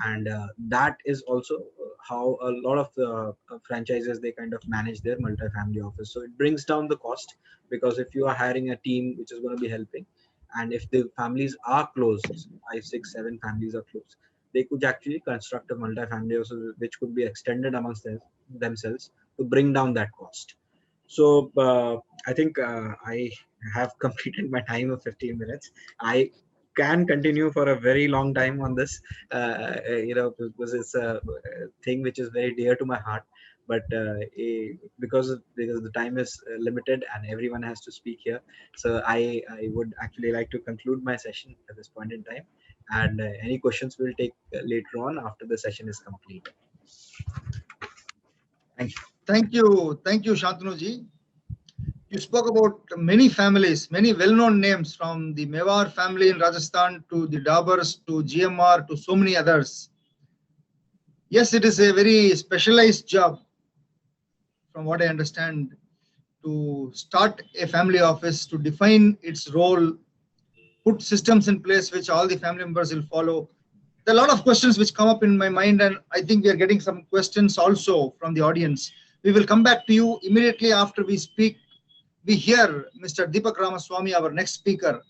And that is also how a lot of the franchises, they kind of manage their multi-family office. So it brings down the cost, because if you are hiring a team which is going to be helping, and if the families are close, 5, 6, 7 families are close, they could actually construct a multi-family office which could be extended amongst themselves to bring down that cost. So I think I have completed my time of 15 minutes. I can continue for a very long time on this, because it's a thing which is very dear to my heart. But because the time is limited and everyone has to speak here, so I would actually like to conclude my session at this point in time. And any questions we'll take later on after the session is complete. Thank you. Thank you, Shantanu-ji. You spoke about many families, many well-known names, from the Mewar family in Rajasthan to the Daburs to GMR to so many others. Yes, it is a very specialized job, from what I understand, to start a family office, to define its role, put systems in place which all the family members will follow. There are a lot of questions which come up in my mind, and I think we are getting some questions also from the audience. We will come back to you immediately after we hear Mr. Deepak Ramaswamy, our next speaker.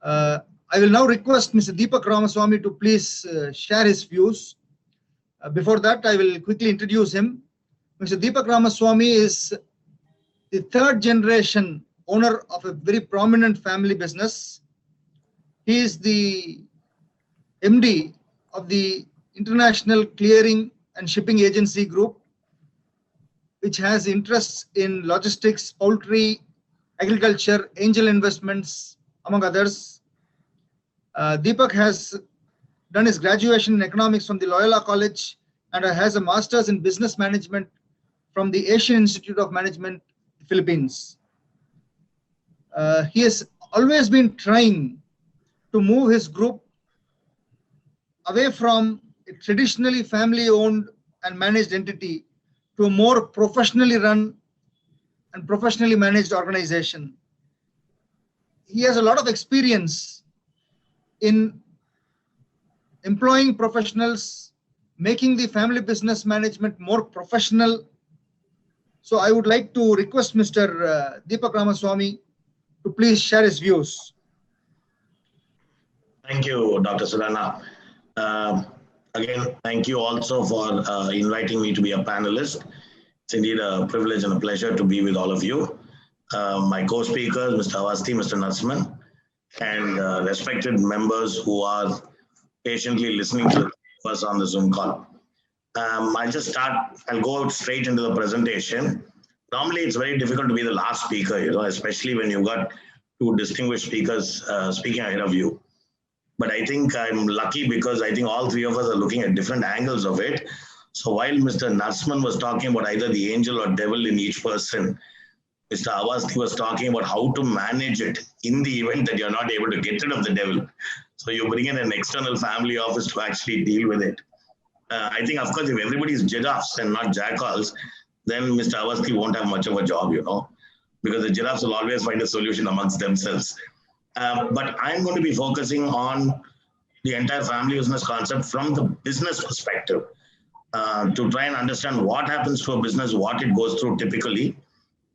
I will now request Mr. Deepak Ramaswamy to please share his views. Before that, I will quickly introduce him. Mr. Deepak Ramaswamy is the 3rd generation owner of a very prominent family business. He is the MD of the International Clearing and Shipping Agency Group, which has interests in logistics, poultry, agriculture, angel investments, among others. Deepak has done his graduation in economics from the Loyola College and has a master's in business management from the Asian Institute of Management, Philippines. He has always been trying to move his group away from a traditionally family-owned and managed entity to a more professionally run and professionally managed organization. He has a lot of experience in employing professionals, making the family business management more professional. So I would like to request Mr. Deepak Ramaswamy to please share his views. Thank you, Dr. Surana. Again, thank you also for inviting me to be a panelist. It's indeed a privilege and a pleasure to be with all of you. My co-speakers, Mr. Awasthi, Mr. Narasimhan, and respected members who are patiently listening to us on the Zoom call. I'll go straight into the presentation. Normally, it's very difficult to be the last speaker, especially when you've got two distinguished speakers speaking ahead of you. But I think I'm lucky because I think all three of us are looking at different angles of it. So while Mr. Narsman was talking about either the angel or devil in each person, Mr. Awasthi was talking about how to manage it in the event that you're not able to get rid of the devil. So you bring in an external family office to actually deal with it. I think, of course, if everybody is giraffes and not jackals, then Mr. Awasthi won't have much of a job, because the giraffes will always find a solution amongst themselves. But I'm going to be focusing on the entire family business concept from the business perspective to try and understand what happens to a business, what it goes through typically,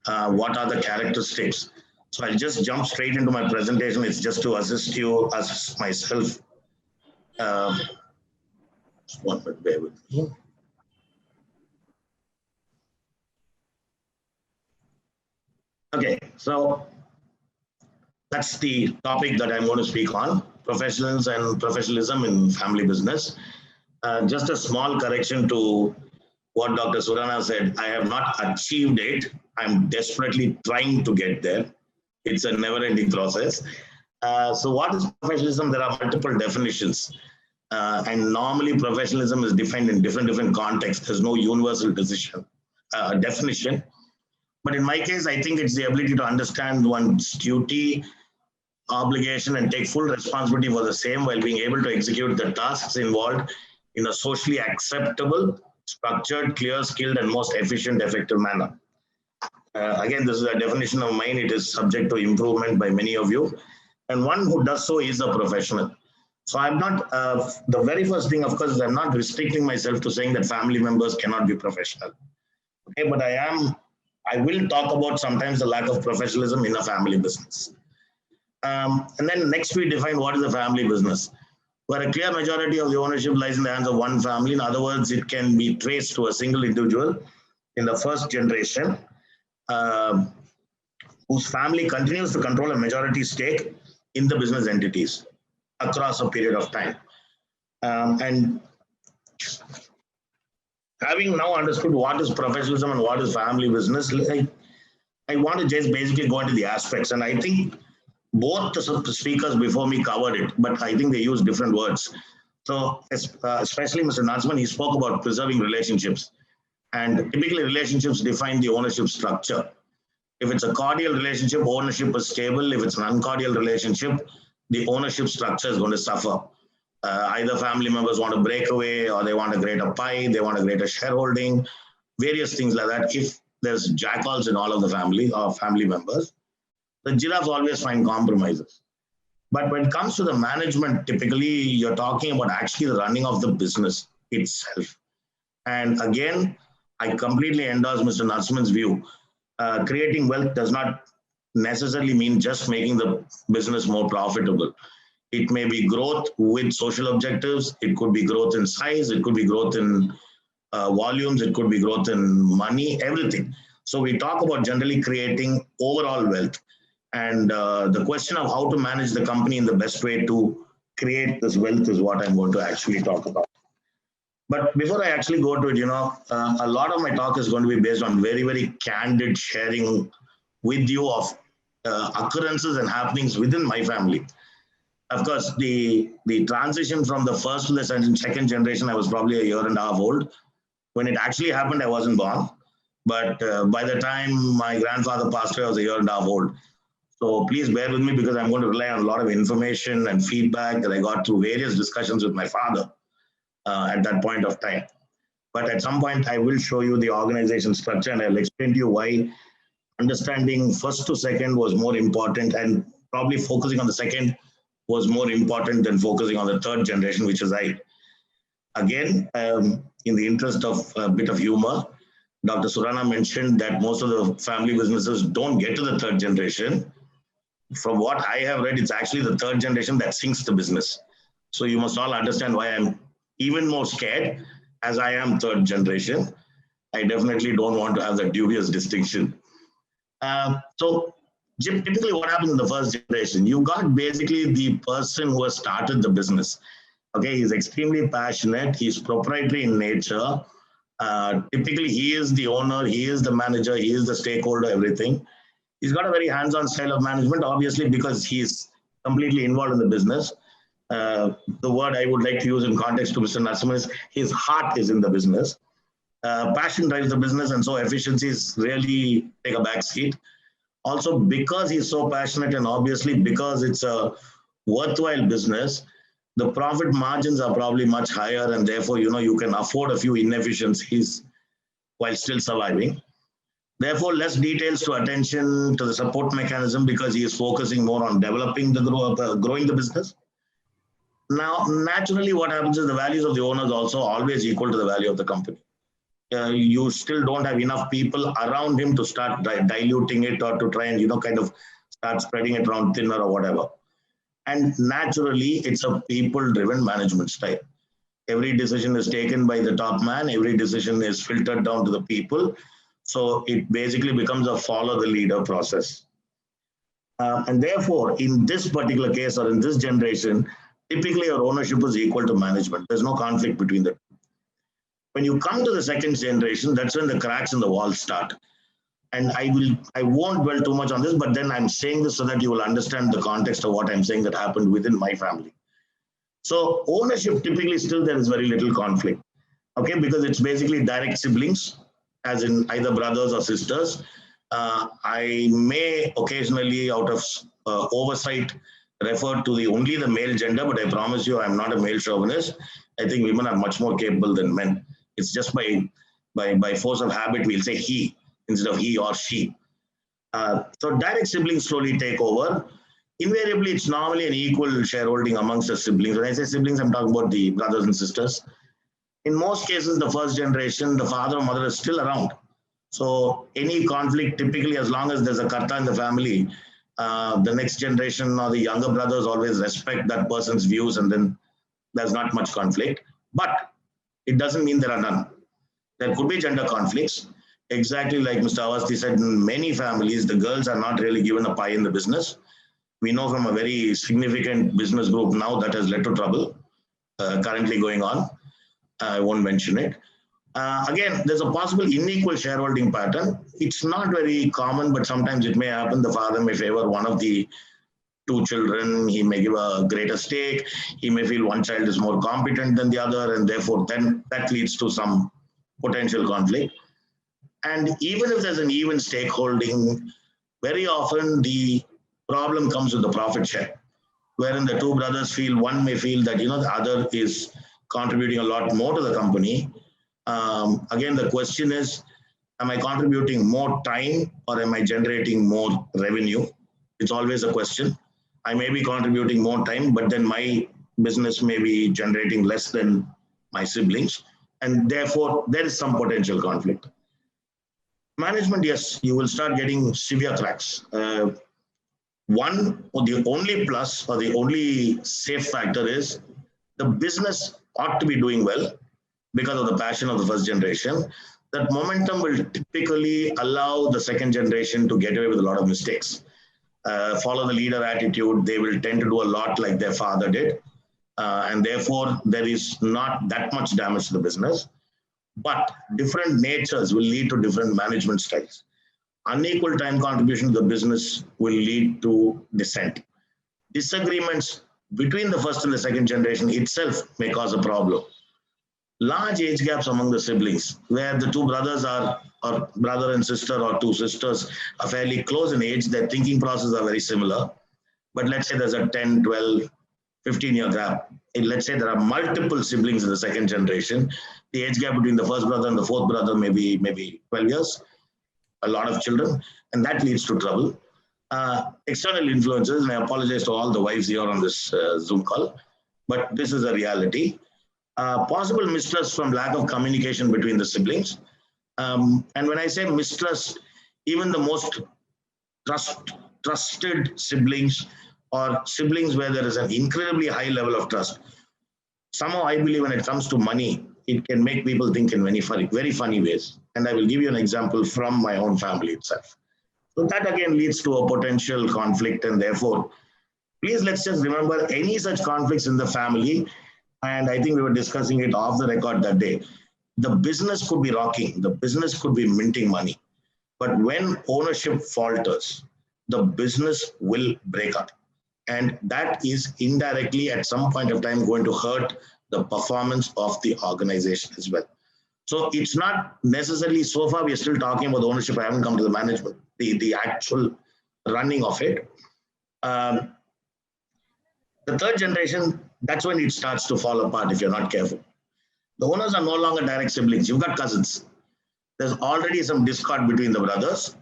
what are the characteristics. So I'll just jump straight into my presentation. It's just to assist myself. One minute, bear with me. Okay, so that's the topic that I'm going to speak on, professionals and professionalism in family business. Just a small correction to what Dr. Surana said. I have not achieved it. I'm desperately trying to get there. It's a never-ending process. So what is professionalism? There are multiple definitions. And normally professionalism is defined in different contexts. There's no universal definition. But in my case, I think it's the ability to understand one's duty, obligation, and take full responsibility for the same while being able to execute the tasks involved in a socially acceptable, structured, clear, skilled, and most efficient, effective manner. Again, this is a definition of mine. It is subject to improvement by many of you. And one who does so is a professional. So I'm not, the very first thing, of course, is I'm not restricting myself to saying that family members cannot be professional. Okay, but I will talk about sometimes the lack of professionalism in a family business. And then next we define what is a family business, where a clear majority of the ownership lies in the hands of one family. In other words, it can be traced to a single individual in the first generation, whose family continues to control a majority stake in the business entities across a period of time. And having now understood what is professionalism and what is family business, I want to just basically go into the aspects. And I think both the speakers before me covered it, but I think they use different words. So especially Mr. Narsman, he spoke about preserving relationships. And typically relationships define the ownership structure. If it's a cordial relationship, ownership is stable. If it's an uncordial relationship, the ownership structure is going to suffer. Either family members want to break away, or they want a greater pie, they want a greater shareholding, various things like that. If there's jackals in all of the family or family members, the giraffes always find compromises. But when it comes to the management, typically you're talking about actually the running of the business itself. And again, I completely endorse Mr. Narsman's view. Creating wealth does not necessarily mean just making the business more profitable. It may be growth with social objectives. It could be growth in size. It could be growth in volumes. It could be growth in money, everything. So we talk about generally creating overall wealth. And the question of how to manage the company in the best way to create this wealth is what I'm going to actually talk about. But before I actually go to it, a lot of my talk is going to be based on very, very candid sharing with you of occurrences and happenings within my family. Of course, the transition from the first to the second generation, I was probably a year and a half old. When it actually happened, I wasn't born. But by the time my grandfather passed away, I was a year and a half old. So please bear with me because I'm going to rely on a lot of information and feedback that I got through various discussions with my father at that point of time. But at some point, I will show you the organization structure and I'll explain to you why understanding first to second was more important, and probably focusing on the second was more important than focusing on the third generation, which is I. Again, in the interest of a bit of humor, Dr. Surana mentioned that most of the family businesses don't get to the third generation. From what I have read, it's actually the third generation that sinks the business. So you must all understand why I'm even more scared, as I am third generation. I definitely don't want to have that dubious distinction. So typically what happens in the first generation, you got basically the person who has started the business. Okay, he's extremely passionate. He's proprietary in nature. Typically, he is the owner, he is the manager, he is the stakeholder, everything. He's got a very hands-on style of management, obviously, because he's completely involved in the business. The word I would like to use in context to Mr. Narasimhan is his heart is in the business. Passion drives the business, and so efficiencies really take a back seat. Also, because he's so passionate and obviously because it's a worthwhile business, the profit margins are probably much higher, and therefore, you can afford a few inefficiencies while still surviving. Therefore, less details to attention to the support mechanism because he is focusing more on developing growing the business. Now, naturally, what happens is the values of the owners also always equal to the value of the company. You still don't have enough people around him to start diluting it or to try and, kind of start spreading it around thinner or whatever. And naturally, it's a people-driven management style. Every decision is taken by the top man. Every decision is filtered down to the people. So it basically becomes a follow the leader process. And therefore, in this particular case or in this generation, typically our ownership is equal to management. There's no conflict between them. When you come to the second generation, that's when the cracks in the wall start. And I won't dwell too much on this, but then I'm saying this so that you will understand the context of what I'm saying that happened within my family. So ownership, typically still there is very little conflict, okay, because it's basically direct siblings, as in either brothers or sisters. I may occasionally, out of oversight, refer to only the male gender, but I promise you I'm not a male chauvinist. I think women are much more capable than men. It's just by force of habit, we'll say he instead of he or she. So direct siblings slowly take over. Invariably, it's normally an equal shareholding amongst the siblings. When I say siblings, I'm talking about the brothers and sisters. In most cases, the first generation, the father or mother is still around. So any conflict, typically, as long as there's a karta in the family, the next generation or the younger brothers always respect that person's views, and then there's not much conflict. But it doesn't mean there are none. There could be gender conflicts. Exactly like Mr. Awasthi said, in many families, the girls are not really given a pie in the business. We know from a very significant business group now that has led to trouble currently going on. I won't mention it. Again, there's a possible unequal shareholding pattern. It's not very common, but sometimes it may happen. The father may favor one of the two children. He may give a greater stake. He may feel one child is more competent than the other, and therefore then that leads to some potential conflict. And even if there's an even stakeholding, very often the problem comes with the profit share, wherein the two brothers feel, one may feel that, the other is contributing a lot more to the company. Again, the question is, am I contributing more time or am I generating more revenue? It's always a question. I may be contributing more time, but then my business may be generating less than my siblings. And therefore, there is some potential conflict. Management, yes, you will start getting severe cracks. One, or the only plus or the only safe factor is the business ought to be doing well because of the passion of the first generation. That momentum will typically allow the second generation to get away with a lot of mistakes. Follow the leader attitude, they will tend to do a lot like their father did. And therefore, there is not that much damage to the business. But different natures will lead to different management styles. Unequal time contribution to the business will lead to dissent. Disagreements between the first and the second generation itself may cause a problem. Large age gaps among the siblings, where the two brothers are, or brother and sister or two sisters are fairly close in age, their thinking processes are very similar. But let's say there's a 10, 12, 15-year gap. Let's say there are multiple siblings in the second generation. The age gap between the first brother and the fourth brother maybe 12 years, a lot of children, and that leads to trouble. External influences, and I apologize to all the wives here on this Zoom call, but this is a reality. Possible mistrust from lack of communication between the siblings. And when I say mistrust, even the most trusted siblings or siblings where there is an incredibly high level of trust, somehow I believe when it comes to money, it can make people think in very funny ways. And I will give you an example from my own family itself. So that again leads to a potential conflict, and therefore, please let's just remember any such conflicts in the family. And I think we were discussing it off the record that day. The business could be rocking, the business could be minting money. But when ownership falters, the business will break up. And that is indirectly at some point of time going to hurt the performance of the organization as well. So it's not necessarily, so far we're still talking about ownership. I haven't come to the management, the actual running of it. The third generation, that's when it starts to fall apart if you're not careful. The owners are no longer direct siblings. You've got cousins. There's already some discord between the brothers.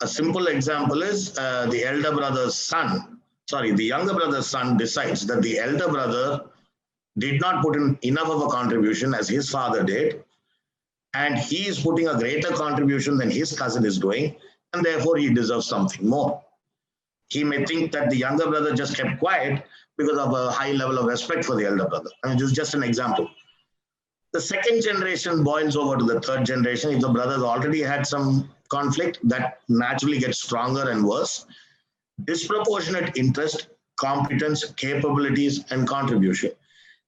A simple example is the younger brother's son decides that the elder brother did not put in enough of a contribution as his father did, and he is putting a greater contribution than his cousin is doing, and therefore he deserves something more. He may think that the younger brother just kept quiet because of a high level of respect for the elder brother. I mean, this is just an example. The second generation boils over to the third generation. If the brothers already had some conflict, that naturally gets stronger and worse. Disproportionate interest, competence, capabilities, and contribution.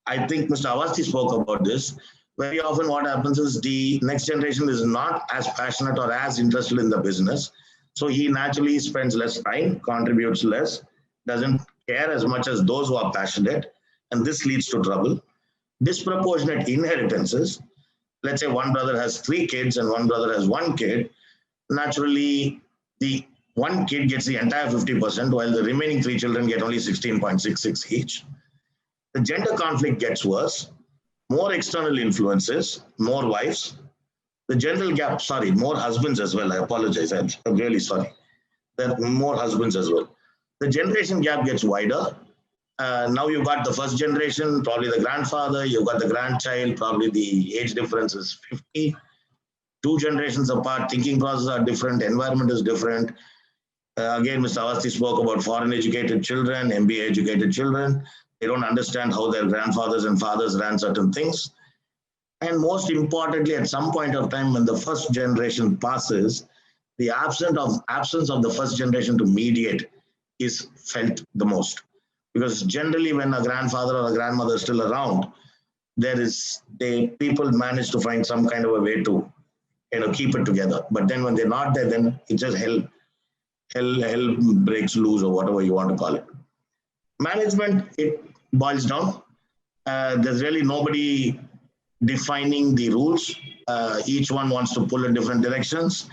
I think Mr. Awasthi spoke about this. Very often what happens is the next generation is not as passionate or as interested in the business. So he naturally spends less time, contributes less, doesn't care as much as those who are passionate, and this leads to trouble. Disproportionate inheritances. Let's say one brother has 3 kids and one brother has 1 kid. Naturally, the one kid gets the entire 50%, while the remaining 3 children get only 16.66 each. The gender conflict gets worse. More external influences, more wives. The general gap, more husbands as well. I apologize. I'm really sorry. There are more husbands as well. The generation gap gets wider. Now you've got the first generation, probably the grandfather, you've got the grandchild, probably the age difference is 50. 2 generations apart, thinking processes are different, environment is different. Again, Mr. Awasthi spoke about foreign educated children, MBA educated children. They don't understand how their grandfathers and fathers ran certain things. And most importantly, at some point of time when the first generation passes, the absence of the first generation to mediate is felt the most. Because generally when a grandfather or a grandmother is still around, people manage to find some kind of a way to keep it together. But then when they're not there, then it's just hell breaks loose, or whatever you want to call it. Management, it boils down. There's really nobody defining the rules. Each one wants to pull in different directions.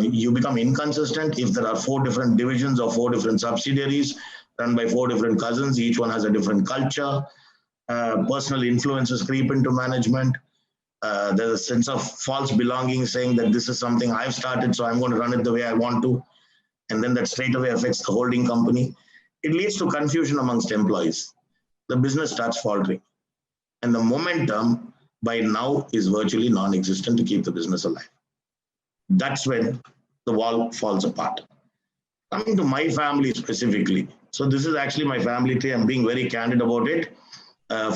You become inconsistent if there are 4 different divisions or 4 different subsidiaries run by 4 different cousins. Each one has a different culture. Personal influences creep into management. There's a sense of false belonging, saying that this is something I've started, so I'm going to run it the way I want to. And then that straight away affects the holding company. It leads to confusion amongst employees. The business starts faltering. And the momentum by now is virtually non-existent to keep the business alive. That's when the wall falls apart. Coming to my family specifically. So this is actually my family tree. I'm being very candid about it.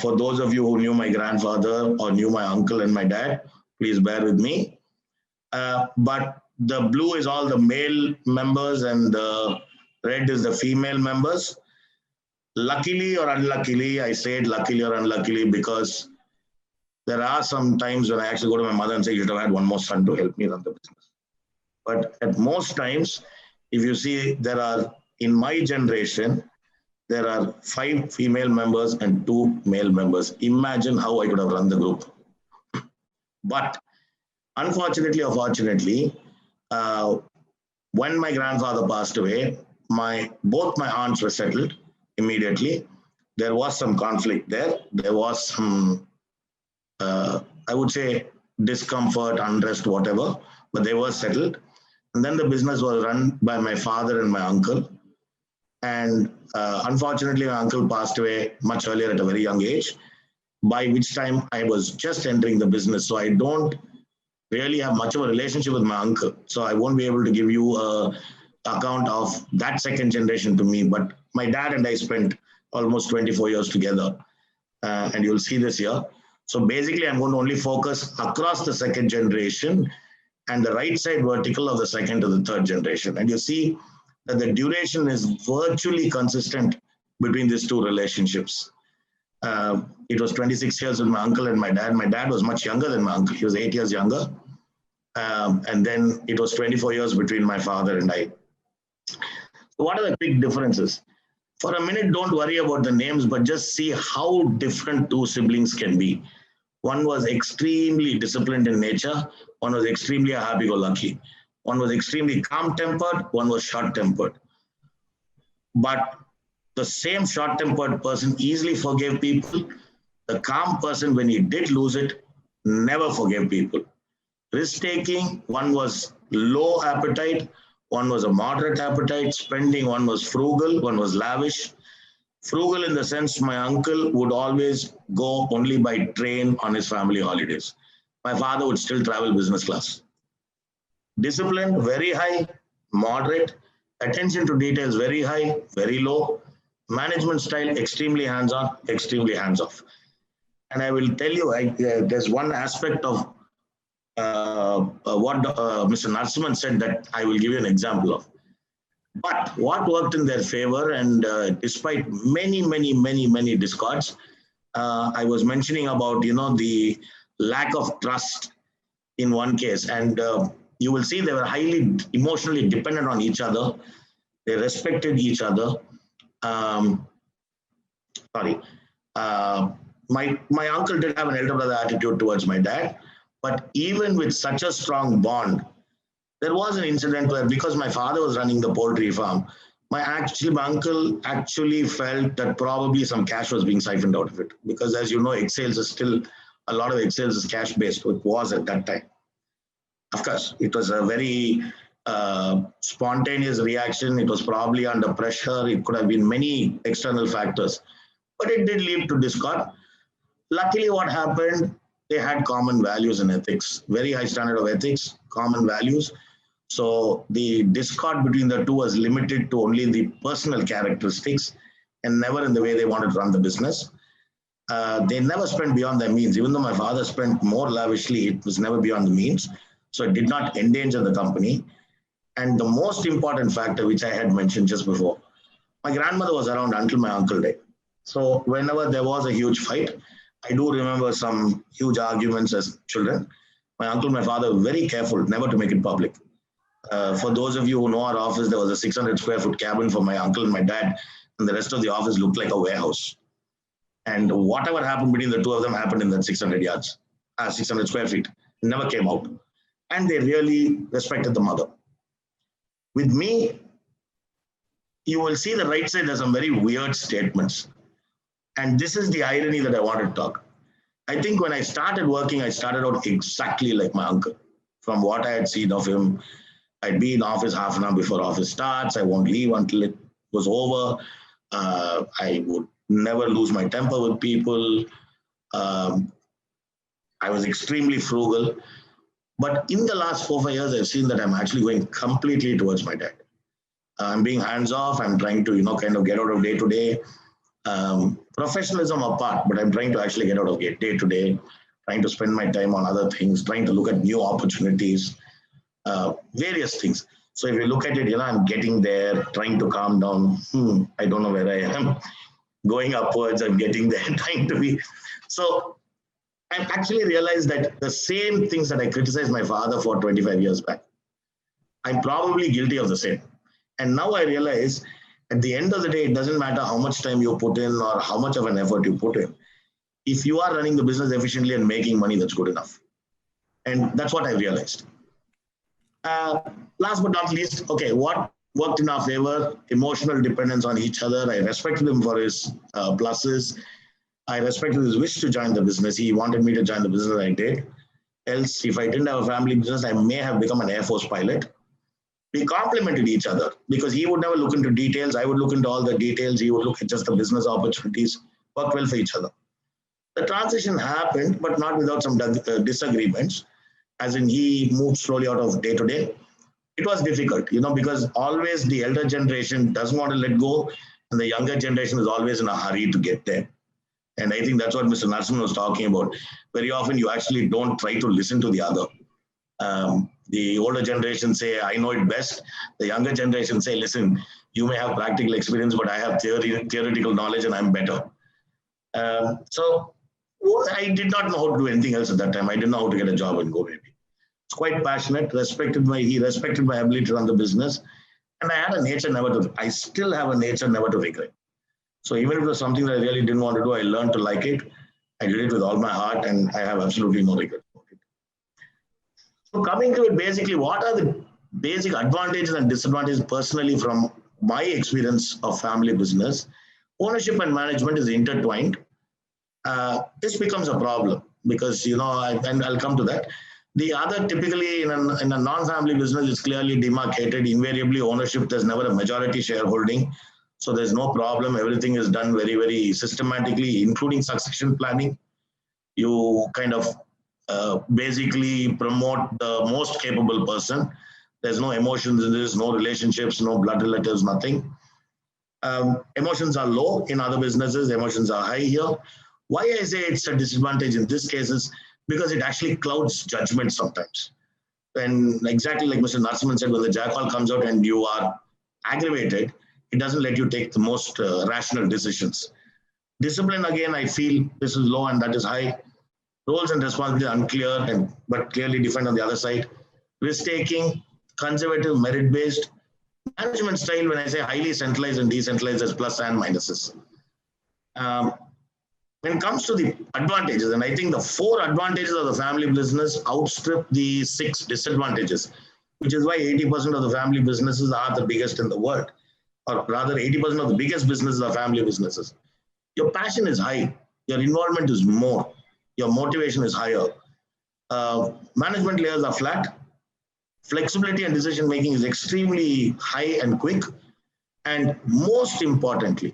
For those of you who knew my grandfather or knew my uncle and my dad, please bear with me. But the blue is all the male members and the red is the female members. Luckily or unluckily, I say it luckily or unluckily because there are some times when I actually go to my mother and say, you should have had one more son to help me run the business. But at most times, if you see, in my generation, there are 5 female members and 2 male members. Imagine how I could have run the group. But unfortunately or fortunately, when my grandfather passed away, both my aunts were settled immediately. There was some conflict there. There was some, I would say, discomfort, unrest, whatever, but they were settled. And then the business was run by my father and my uncle. And unfortunately, my uncle passed away much earlier at a very young age, by which time I was just entering the business. So I don't really have much of a relationship with my uncle. So I won't be able to give you an account of that second generation to me. But my dad and I spent almost 24 years together. And you'll see this here. So basically, I'm going to only focus across the second generation and the right side vertical of the second to the third generation. And you see that the duration is virtually consistent between these two relationships. It was 26 years with my uncle and my dad. My dad was much younger than my uncle. He was 8 years younger. And then it was 24 years between my father and I. So what are the big differences? For a minute, don't worry about the names, but just see how different two siblings can be. One was extremely disciplined in nature. One was extremely happy-go-lucky. One was extremely calm-tempered. One was short-tempered. But the same short-tempered person easily forgave people. The calm person, when he did lose it, never forgave people. Risk-taking, one was low appetite. One was a moderate appetite. Spending, one was frugal. One was lavish. Frugal in the sense my uncle would always go only by train on his family holidays. My father would still travel business class. Discipline, very high. Moderate. Attention to details, very high, very low. Management style, extremely hands-on, extremely hands-off. And I will tell you, there's one aspect of what Mr. Narasimhan said that I will give you an example of. But what worked in their favor, and despite many discords, I was mentioning about, the lack of trust in one case. And you will see they were highly emotionally dependent on each other. They respected each other. My uncle did have an elder brother attitude towards my dad. But even with such a strong bond, there was an incident where, because my father was running the poultry farm, my uncle actually felt that probably some cash was being siphoned out of it. Because as you know, egg sales is still, a lot of egg sales is cash based. It was at that time. Of course, it was a very spontaneous reaction. It was probably under pressure. It could have been many external factors, but it did lead to discord. Luckily, what happened, they had common values and ethics, very high standard of ethics, common values. So the discord between the two was limited to only the personal characteristics and never in the way they wanted to run the business. They never spent beyond their means. Even though my father spent more lavishly, it was never beyond the means. So it did not endanger the company. And the most important factor, which I had mentioned just before, my grandmother was around until my uncle died. So whenever there was a huge fight, I do remember some huge arguments as children. My uncle and my father were very careful never to make it public. For those of you who know our office, there was a 600 square foot cabin for my uncle and my dad, and the rest of the office looked like a warehouse. And whatever happened between the two of them happened in that 600 square feet. It never came out. And they really respected the mother. With me, you will see the right side, there's some very weird statements. And this is the irony that I want to talk. I think when I started working, I started out exactly like my uncle. From what I had seen of him, I'd be in office half an hour before office starts. I won't leave until it was over. I would never lose my temper with people. I was extremely frugal. But in the last 4 or 5 years, I've seen that I'm actually going completely towards my dad. I'm being hands-off. I'm trying to, kind of get out of day-to-day. Professionalism apart, but I'm trying to actually get out of day-to-day, trying to spend my time on other things, trying to look at new opportunities, various things. So if you look at it, I'm getting there, trying to calm down. I don't know where I am. Going upwards, I'm getting there, trying to be. So I've actually realized that the same things that I criticized my father for 25 years back, I'm probably guilty of the same. And now I realize at the end of the day, it doesn't matter how much time you put in or how much of an effort you put in. If you are running the business efficiently and making money, that's good enough. And that's what I realized. Last but not least, what worked in our favor? Emotional dependence on each other. I respected him for his pluses. I respected his wish to join the business. He wanted me to join the business, I did. Else, if I didn't have a family business, I may have become an Air Force pilot. We complemented each other because he would never look into details. I would look into all the details. He would look at just the business opportunities, work well for each other. The transition happened, but not without some disagreements, as in he moved slowly out of day to day. It was difficult, because always the elder generation doesn't want to let go, and the younger generation is always in a hurry to get there. And I think that's what Mr. Narasimhan was talking about. Very often you actually don't try to listen to the other. The older generation say, I know it best. The younger generation say, listen, you may have practical experience, but I have theoretical knowledge and I'm better. So I did not know how to do anything else at that time. I didn't know how to get a job and go maybe. It's quite passionate, he respected my ability to run the business. And I had a nature I still have a nature never to regret. So even if it was something that I really didn't want to do, I learned to like it. I did it with all my heart and I have absolutely no regret about it. So coming to it, basically, what are the basic advantages and disadvantages personally from my experience of family business? Ownership and management is intertwined. This becomes a problem because, and I'll come to that. The other, typically in a non-family business, is clearly demarcated. Invariably, ownership, there's never a majority shareholding. So there's no problem. Everything is done very, very systematically, including succession planning. You kind of basically promote the most capable person. There's no emotions in this, no relationships, no blood relatives, nothing. Emotions are low in other businesses. Emotions are high here. Why I say it's a disadvantage in this case is because it actually clouds judgment sometimes. And exactly like Mr. Narasimhan said, when the jackal comes out and you are aggravated, it doesn't let you take the most rational decisions. Discipline, again, I feel this is low and that is high. Roles and responsibilities unclear, but clearly defined on the other side. Risk-taking, conservative, merit-based. Management style, when I say highly centralized and decentralized, there's plus and minuses. When it comes to the advantages, and I think the 4 advantages of the family business outstrip the 6 disadvantages, which is why 80% of the family businesses are the biggest in the world, or rather 80% of the biggest businesses are family businesses. Your passion is high, your involvement is more, your motivation is higher. Management layers are flat, flexibility and decision making is extremely high and quick, and most importantly,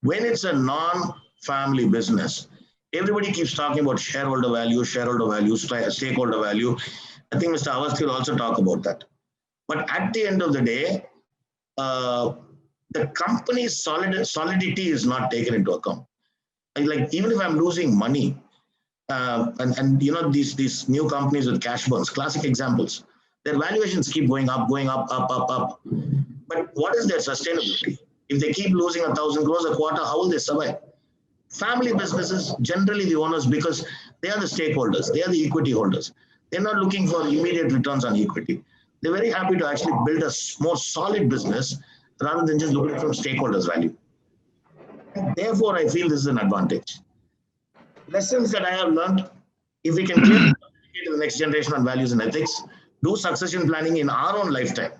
when it's a non-family business, everybody keeps talking about shareholder value, stakeholder value. I think Mr. Awasthi will also talk about that. But at the end of the day, the company's solidity is not taken into account. Like even if I'm losing money, these new companies with cash burns, classic examples, their valuations keep going up. But what is their sustainability? If they keep losing 1,000 crores a quarter, how will they survive? Family businesses, generally the owners, because they are the stakeholders, they are the equity holders. They're not looking for immediate returns on equity. They're very happy to actually build a more solid business rather than just looking from stakeholders' value. Therefore, I feel this is an advantage. Lessons that I have learned, if we can clearly communicate to the next generation on values and ethics, do succession planning in our own lifetime.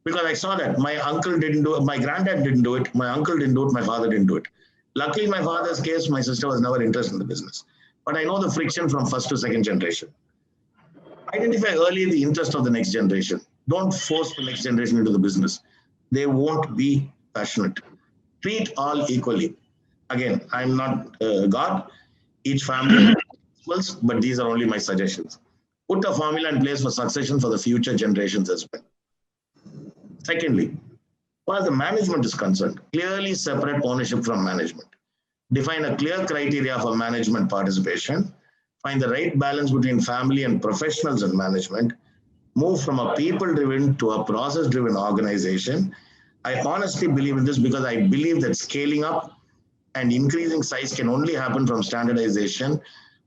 Because I saw that my uncle didn't do it, my granddad didn't do it, my uncle didn't do it, my father didn't do it. Luckily, in my father's case, my sister was never interested in the business. But I know the friction from first to second generation. Identify early the interest of the next generation. Don't force the next generation into the business. They won't be passionate. Treat all equally. Again, I'm not God. Each family has principles, but these are only my suggestions. Put a formula in place for succession for the future generations as well. Secondly, as the management is concerned, clearly separate ownership from management. Define a clear criteria for management participation. Find the right balance between family and professionals in management. Move from a people-driven to a process-driven organization. I honestly believe in this because I believe that scaling up and increasing size can only happen from standardization.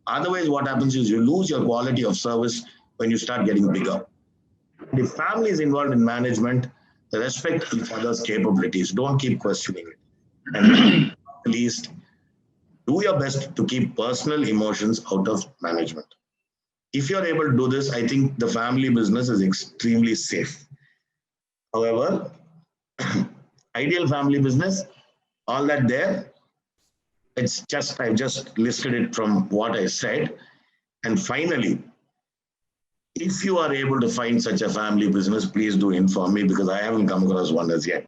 Otherwise, what happens is you lose your quality of service when you start getting bigger. If family is involved in management, respect each other's capabilities. Don't keep questioning it. And at least do your best to keep personal emotions out of management. If you're able to do this, I think the family business is extremely safe. However, ideal family business, all that there, it's just, I've just listed it from what I said. And finally, if you are able to find such a family business, please do inform me because I haven't come across one as yet.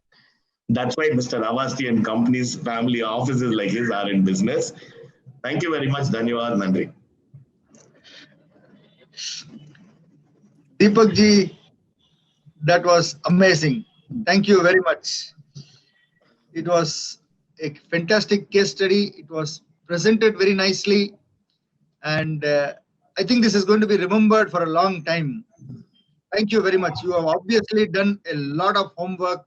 That's why Mr. Awasthi and companies, family offices like his are in business. Thank you very much. Dhanyavad, Nandri. Deepak ji, that was amazing. Thank you very much. It was a fantastic case study. It was presented very nicely. And I think this is going to be remembered for a long time. Thank you very much. You have obviously done a lot of homework,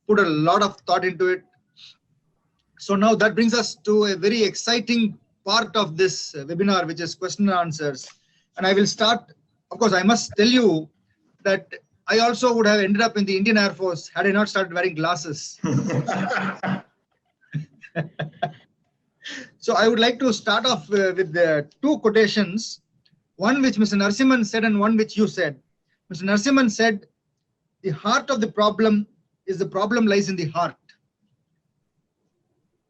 put a lot of thought into it. So now that brings us to a very exciting part of this webinar, which is question and answers. And I will start. Of course, I must tell you that I also would have ended up in the Indian Air Force had I not started wearing glasses. So I would like to start off with two quotations, one which Mr. Narasimhan said and one which you said. Mr. Narasimhan said, the heart of the problem is the problem lies in the heart.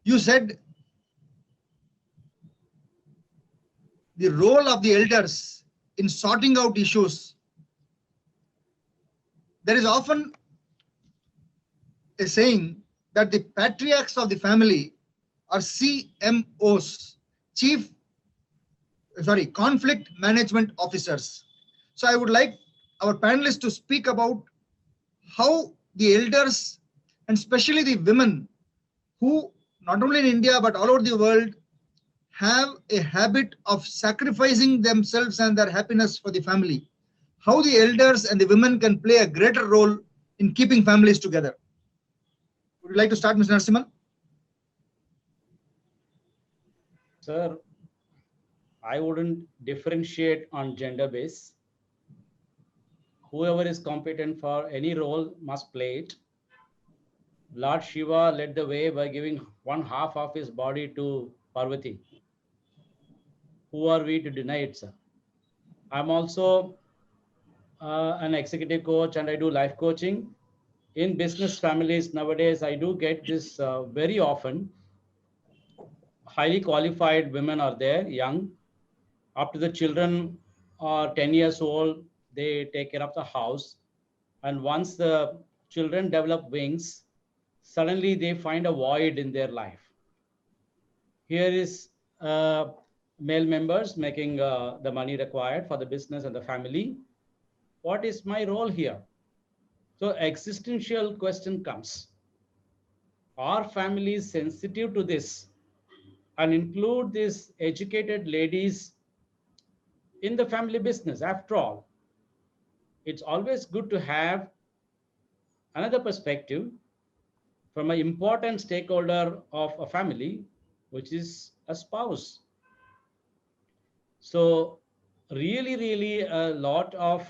You said the role of the elders in sorting out issues. There is often a saying that the patriarchs of the family are CMOs, conflict management officers. So I would like our panelists to speak about how the elders, and especially the women who not only in India but all over the world have a habit of sacrificing themselves and their happiness for the family, how the elders and the women can play a greater role in keeping families together. Would you like to start, Mr. Narasimhan? Sir, I wouldn't differentiate on gender base. Whoever is competent for any role must play it. Lord Shiva led the way by giving one half of his body to Parvati. Who are we to deny it, sir? I'm also an executive coach and I do life coaching. In business families nowadays, I do get this very often. Highly qualified women are there, young. Up to the children are 10 years old, they take care of the house. And once the children develop wings, suddenly they find a void in their life. Here is male members making the money required for the business and the family. What is my role here? So existential question comes. Are families sensitive to this and include these educated ladies in the family business? After all, it's always good to have another perspective from an important stakeholder of a family, which is a spouse. So really a lot of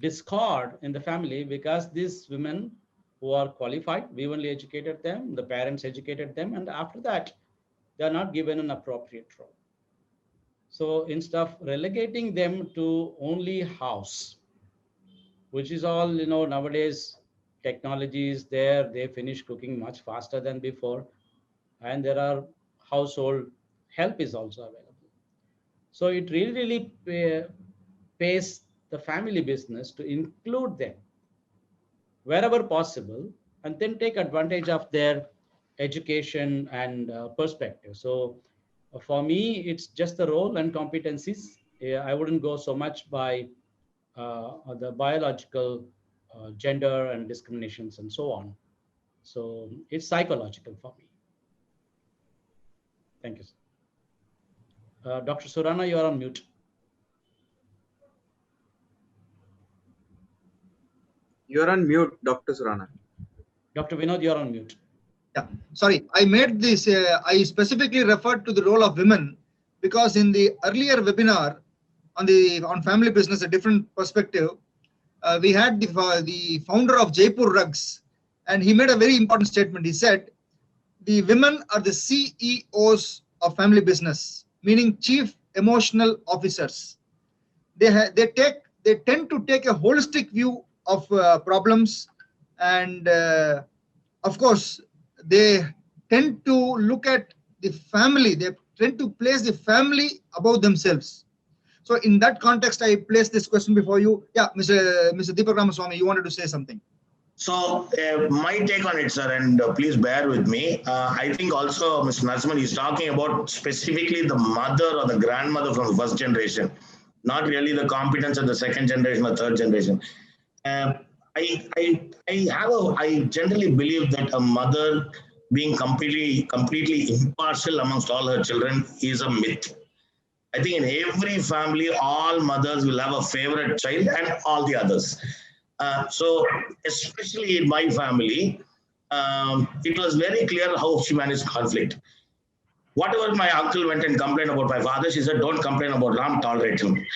discord in the family because these women who are qualified, we only educated them, the parents educated them, and after that, they are not given an appropriate role. So instead of relegating them to only house, which is all, nowadays technology is there, they finish cooking much faster than before, and there are household help is also available. So it really pays the family business to include them wherever possible and then take advantage of their education and perspective. So for me, it's just the role and competencies. I wouldn't go so much by the biological gender and discriminations and so on. So it's psychological for me. Thank you, sir. Dr. Surana, you are on mute. You're on mute, Dr. Surana. Dr. Vinod, you're on mute. Yeah, sorry, I made this, I specifically referred to the role of women because in the earlier webinar on family business, a different perspective, we had the founder of Jaipur Rugs, and he made a very important statement. He said, the women are the CEOs of family business, meaning chief emotional officers. They tend to take a holistic view of problems, and of course, they tend to look at the family. They tend to place the family above themselves. So in that context, I place this question before you. Yeah, Mr. Deepak Ramaswamy, you wanted to say something. So my take on it, sir, and please bear with me. I think also Mr. Narasimhan is talking about specifically the mother or the grandmother from the first generation, not really the competence of the second generation or third generation. I generally believe that a mother being completely impartial amongst all her children is a myth. I think in every family, all mothers will have a favorite child and all the others. So especially in my family, it was very clear how she managed conflict. Whatever my uncle went and complained about my father, she said, don't complain about Ram, tolerate him.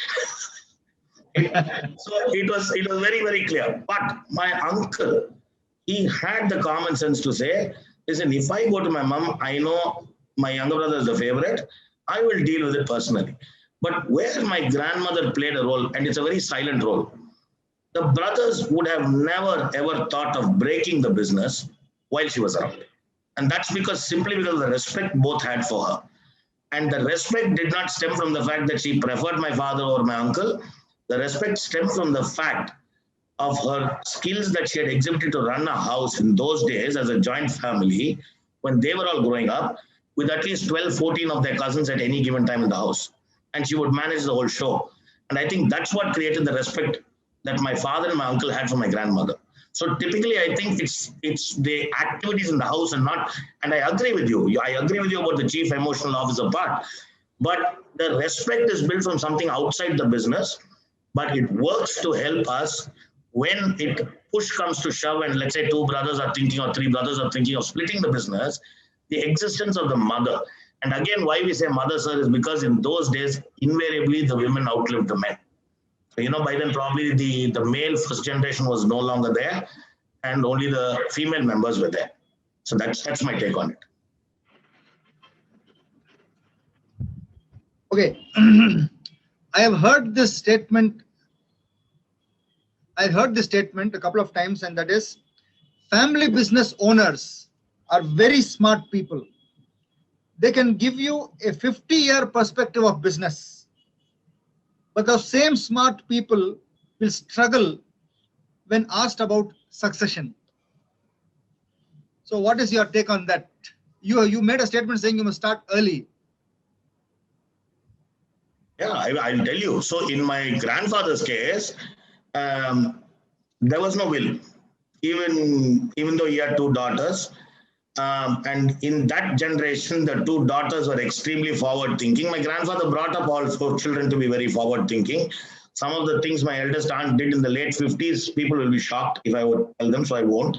So it was very, very clear. But my uncle, he had the common sense to say, listen, if I go to my mom, I know my younger brother is the favorite, I will deal with it personally. But where my grandmother played a role, and it's a very silent role, the brothers would have never ever thought of breaking the business while she was around. And that's simply because of the respect both had for her. And the respect did not stem from the fact that she preferred my father or my uncle. The respect stemmed from the fact of her skills that she had exhibited to run a house in those days as a joint family when they were all growing up with at least 12, 14 of their cousins at any given time in the house. And she would manage the whole show. And I think that's what created the respect that my father and my uncle had for my grandmother. So typically, I think it's the activities in the house and not, and I agree with you. I agree with you about the chief emotional officer part, but the respect is built from something outside the business, but it works to help us when push comes to shove and let's say 2 brothers are thinking or 3 brothers are thinking of splitting the business, the existence of the mother. And again, why we say mother, sir, is because in those days, invariably the women outlived the men. So, by then probably the male first generation was no longer there and only the female members were there. So that's my take on it. Okay. I have heard this statement. I heard this statement a couple of times, and that is, family business owners are very smart people. They can give you a 50-year perspective of business. But those same smart people will struggle when asked about succession. So what is your take on that? You made a statement saying you must start early. Yeah, I'll tell you. So in my grandfather's case, there was no will, even though he had 2 daughters. And in that generation, the 2 daughters were extremely forward thinking. My grandfather brought up all 4 children to be very forward thinking. Some of the things my eldest aunt did in the late 50s, people will be shocked if I would tell them, so I won't.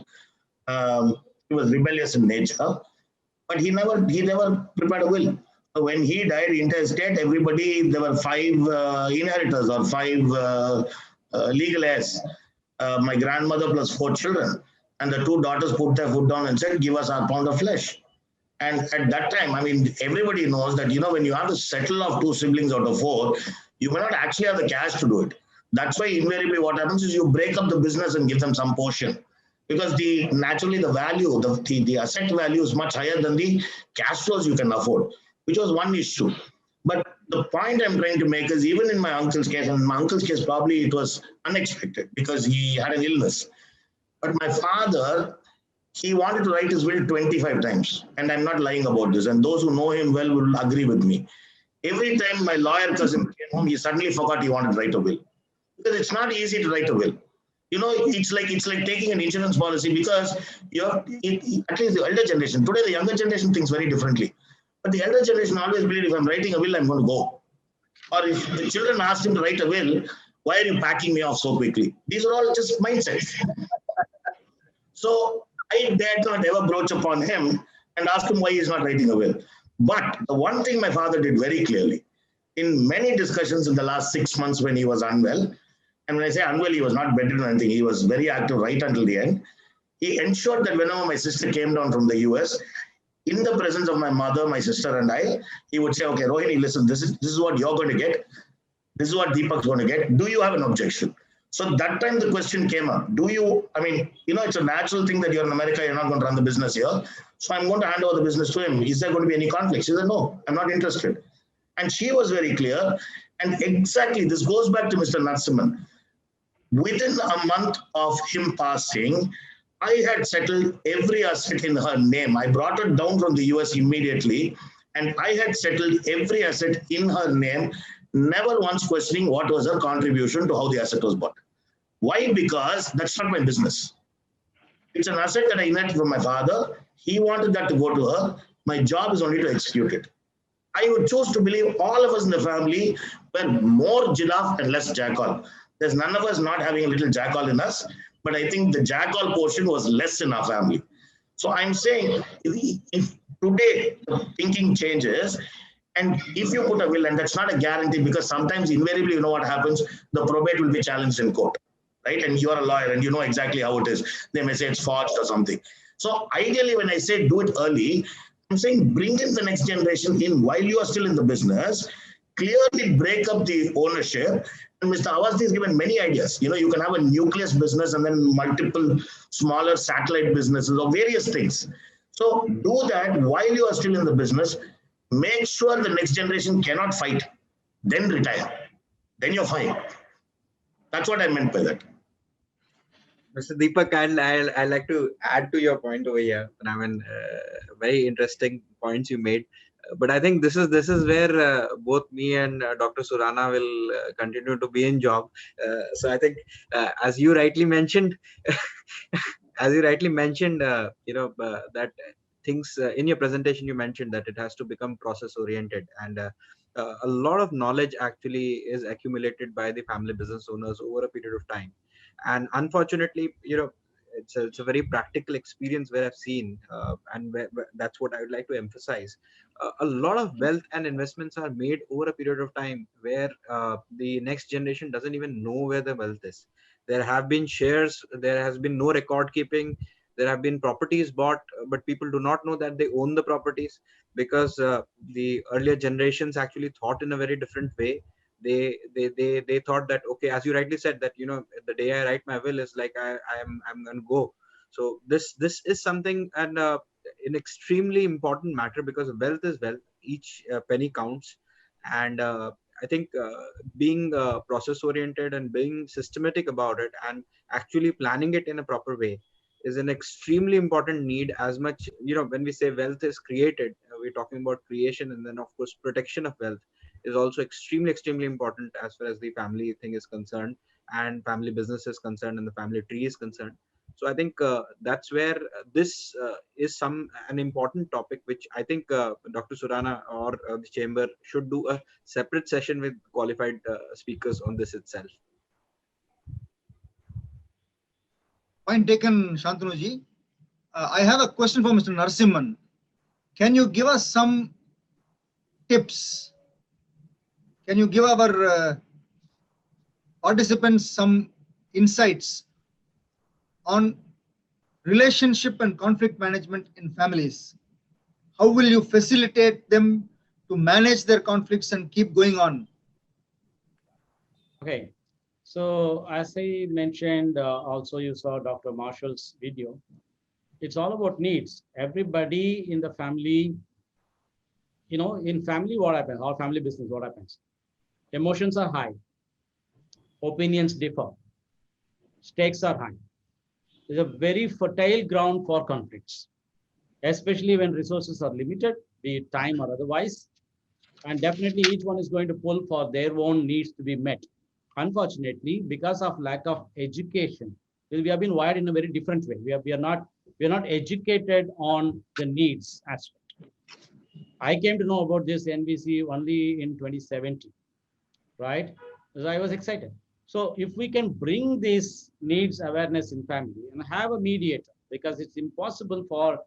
He was rebellious in nature, but he never prepared a will. So when he died, intestate, there were 5 inheritors or 5 legal heirs. My grandmother plus 4 children. And the 2 daughters put their foot down and said, give us our pound of flesh. And at that time, I mean, everybody knows that, when you have to settle off 2 siblings out of 4, you may not actually have the cash to do it. That's why invariably what happens is you break up the business and give them some portion. Because naturally the value, the asset value is much higher than the cash flows you can afford, which was one issue. But the point I'm trying to make is even in my uncle's case, and in my uncle's case, probably it was unexpected because he had an illness. But my father, he wanted to write his will 25 times. And I'm not lying about this. And those who know him well will agree with me. Every time my lawyer cousin came home, he suddenly forgot he wanted to write a will. Because it's not easy to write a will. It's like taking an insurance policy because at least the elder generation. Today, the younger generation thinks very differently. But the elder generation always believe if I'm writing a will, I'm going to go. Or if the children ask him to write a will, why are you packing me off so quickly? These are all just mindsets. So I dared not ever broach upon him and ask him why he's not writing a will. But the one thing my father did very clearly, in many discussions in the last 6 months when he was unwell, and when I say unwell, he was not bedridden or anything, he was very active right until the end. He ensured that whenever my sister came down from the US, in the presence of my mother, my sister and I, he would say, okay, Rohini, listen, this is what you're going to get. This is what Deepak's going to get. Do you have an objection? So that time the question came up. It's a natural thing that you're in America, you're not going to run the business here. So I'm going to hand over the business to him. Is there going to be any conflict? She said, no, I'm not interested. And she was very clear. And exactly, this goes back to Mr. Narasimhan. Within a month of him passing, I had settled every asset in her name. I brought her down from the US immediately. And I had settled every asset in her name, never once questioning what was her contribution to how the asset was bought. Why? Because that's not my business. It's an asset that I inherited from my father. He wanted that to go to her. My job is only to execute it. I would choose to believe all of us in the family were more giraffe and less jackal. There's none of us not having a little jackal in us, but I think the jackal portion was less in our family. So I'm saying if today the thinking changes, and if you put a will, and that's not a guarantee because sometimes invariably, you know what happens, the probate will be challenged in court, right? And you're a lawyer and you know exactly how it is. They may say it's forged or something. So ideally, when I say do it early, I'm saying bring in the next generation in while you are still in the business, clearly break up the ownership. And Mr. Awasthi has given many ideas. You know, you can have a nucleus business and then multiple smaller satellite businesses or various things. So do that while you are still in the business. Make sure the next generation cannot fight, then retire. Then you're fine. That's what I meant by that. Mr. Deepak, I like to add to your point over here. I mean, very interesting points you made. But I think this is where both me and Dr. Surana will continue to be in job. So I think, as you rightly mentioned, that things in your presentation you mentioned that it has to become process oriented, and a lot of knowledge actually is accumulated by the family business owners over a period of time. And unfortunately, it's a very practical experience where I've seen, and that's what I would like to emphasize. A lot of wealth and investments are made over a period of time where the next generation doesn't even know where the wealth is. There have been shares, there has been no record keeping, there have been properties bought, but people do not know that they own the properties because the earlier generations actually thought in a very different way. They thought that, okay, as you rightly said, that the day I write my will is like I'm gonna go. So this is something, and an extremely important matter, because wealth is wealth. Each penny counts. And I think being process oriented and being systematic about it and actually planning it in a proper way is an extremely important need. As much, when we say wealth is created, we're talking about creation, and then of course protection of wealth is also extremely important as far as the family thing is concerned, and family business is concerned, and the family tree is concerned. So I think that's where this is an important topic, which I think Dr. Surana or the chamber should do a separate session with qualified speakers on this itself. Point taken, Shantanuji. I have a question for Mr. Narasimhan. Can you give us some tips? Can you give our participants some insights on relationship and conflict management in families? How will you facilitate them to manage their conflicts and keep going on? Okay. So as I mentioned, also you saw Dr. Marshall's video. It's all about needs. Everybody in the family, in family, what happens? Or family business, what happens? Emotions are high. Opinions differ. Stakes are high. There's a very fertile ground for conflicts, especially when resources are limited, be it time or otherwise. And definitely each one is going to pull for their own needs to be met. Unfortunately, because of lack of education, we have been wired in a very different way. We are not educated on the needs aspect. I came to know about this NBC only in 2017, right? So I was excited. So if we can bring this needs awareness in family and have a mediator, because it's impossible for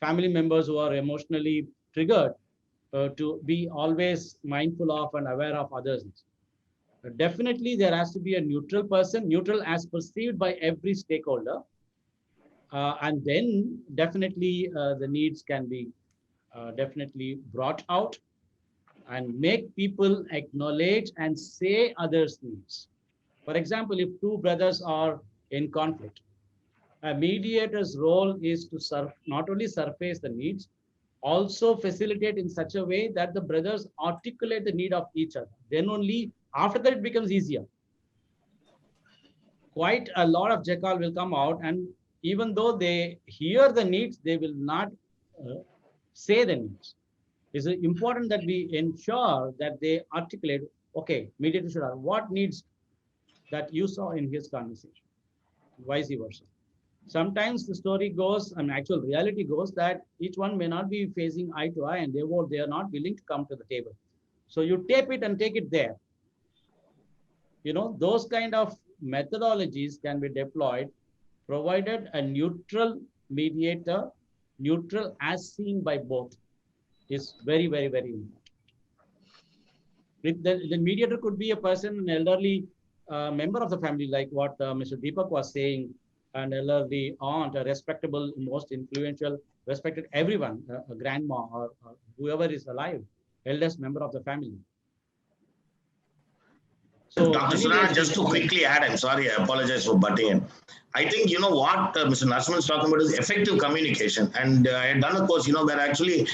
family members who are emotionally triggered to be always mindful of and aware of others. Definitely there has to be a neutral person, neutral as perceived by every stakeholder. And then definitely the needs can be definitely brought out and make people acknowledge and say others' needs. For example, if two brothers are in conflict, a mediator's role is to not only surface the needs, also facilitate in such a way that the brothers articulate the need of each other. Then only after that it becomes easier. Quite a lot of jackal will come out, and even though they hear the needs, they will not say the needs. It's important that we ensure that they articulate, okay, mediator should have what needs that you saw in his conversation, vice versa. Sometimes the story goes, and actual reality goes that each one may not be facing eye to eye, and they are not willing to come to the table. So you tape it and take it there. Those kind of methodologies can be deployed, provided a neutral mediator, neutral as seen by both, is very, very, very important. The mediator could be a person, an elderly member of the family, like what Mr. Deepak was saying, an elderly aunt, a respectable, most influential, respected everyone, a grandma or whoever is alive, eldest member of the family. So, Dr. Surana, just to quickly add, I'm sorry, I apologize for butting in. I think, what Mr. Narasimhan is talking about is effective communication. And I had done a course, where actually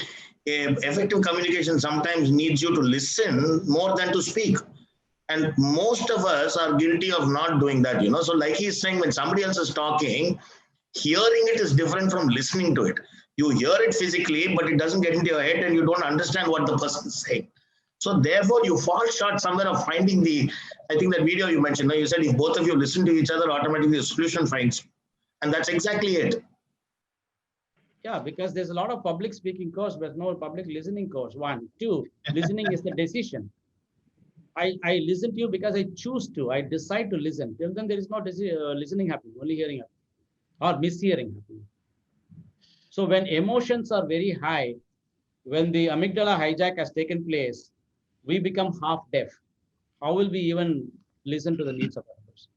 effective communication sometimes needs you to listen more than to speak. And most of us are guilty of not doing that, So like he's saying, when somebody else is talking, hearing it is different from listening to it. You hear it physically, but it doesn't get into your head and you don't understand what the person is saying. So therefore, you fall short somewhere of finding I think that video you mentioned, you said if both of you listen to each other, automatically the solution finds you. And that's exactly it. Yeah, because there's a lot of public speaking course, but no public listening course. 1, 2, listening is the decision. I listen to you because I choose to. I decide to listen. Till then, there is no listening happening, only hearing happening or mishearing happening. So when emotions are very high, when the amygdala hijack has taken place, we become half deaf. How will we even listen to the needs of others?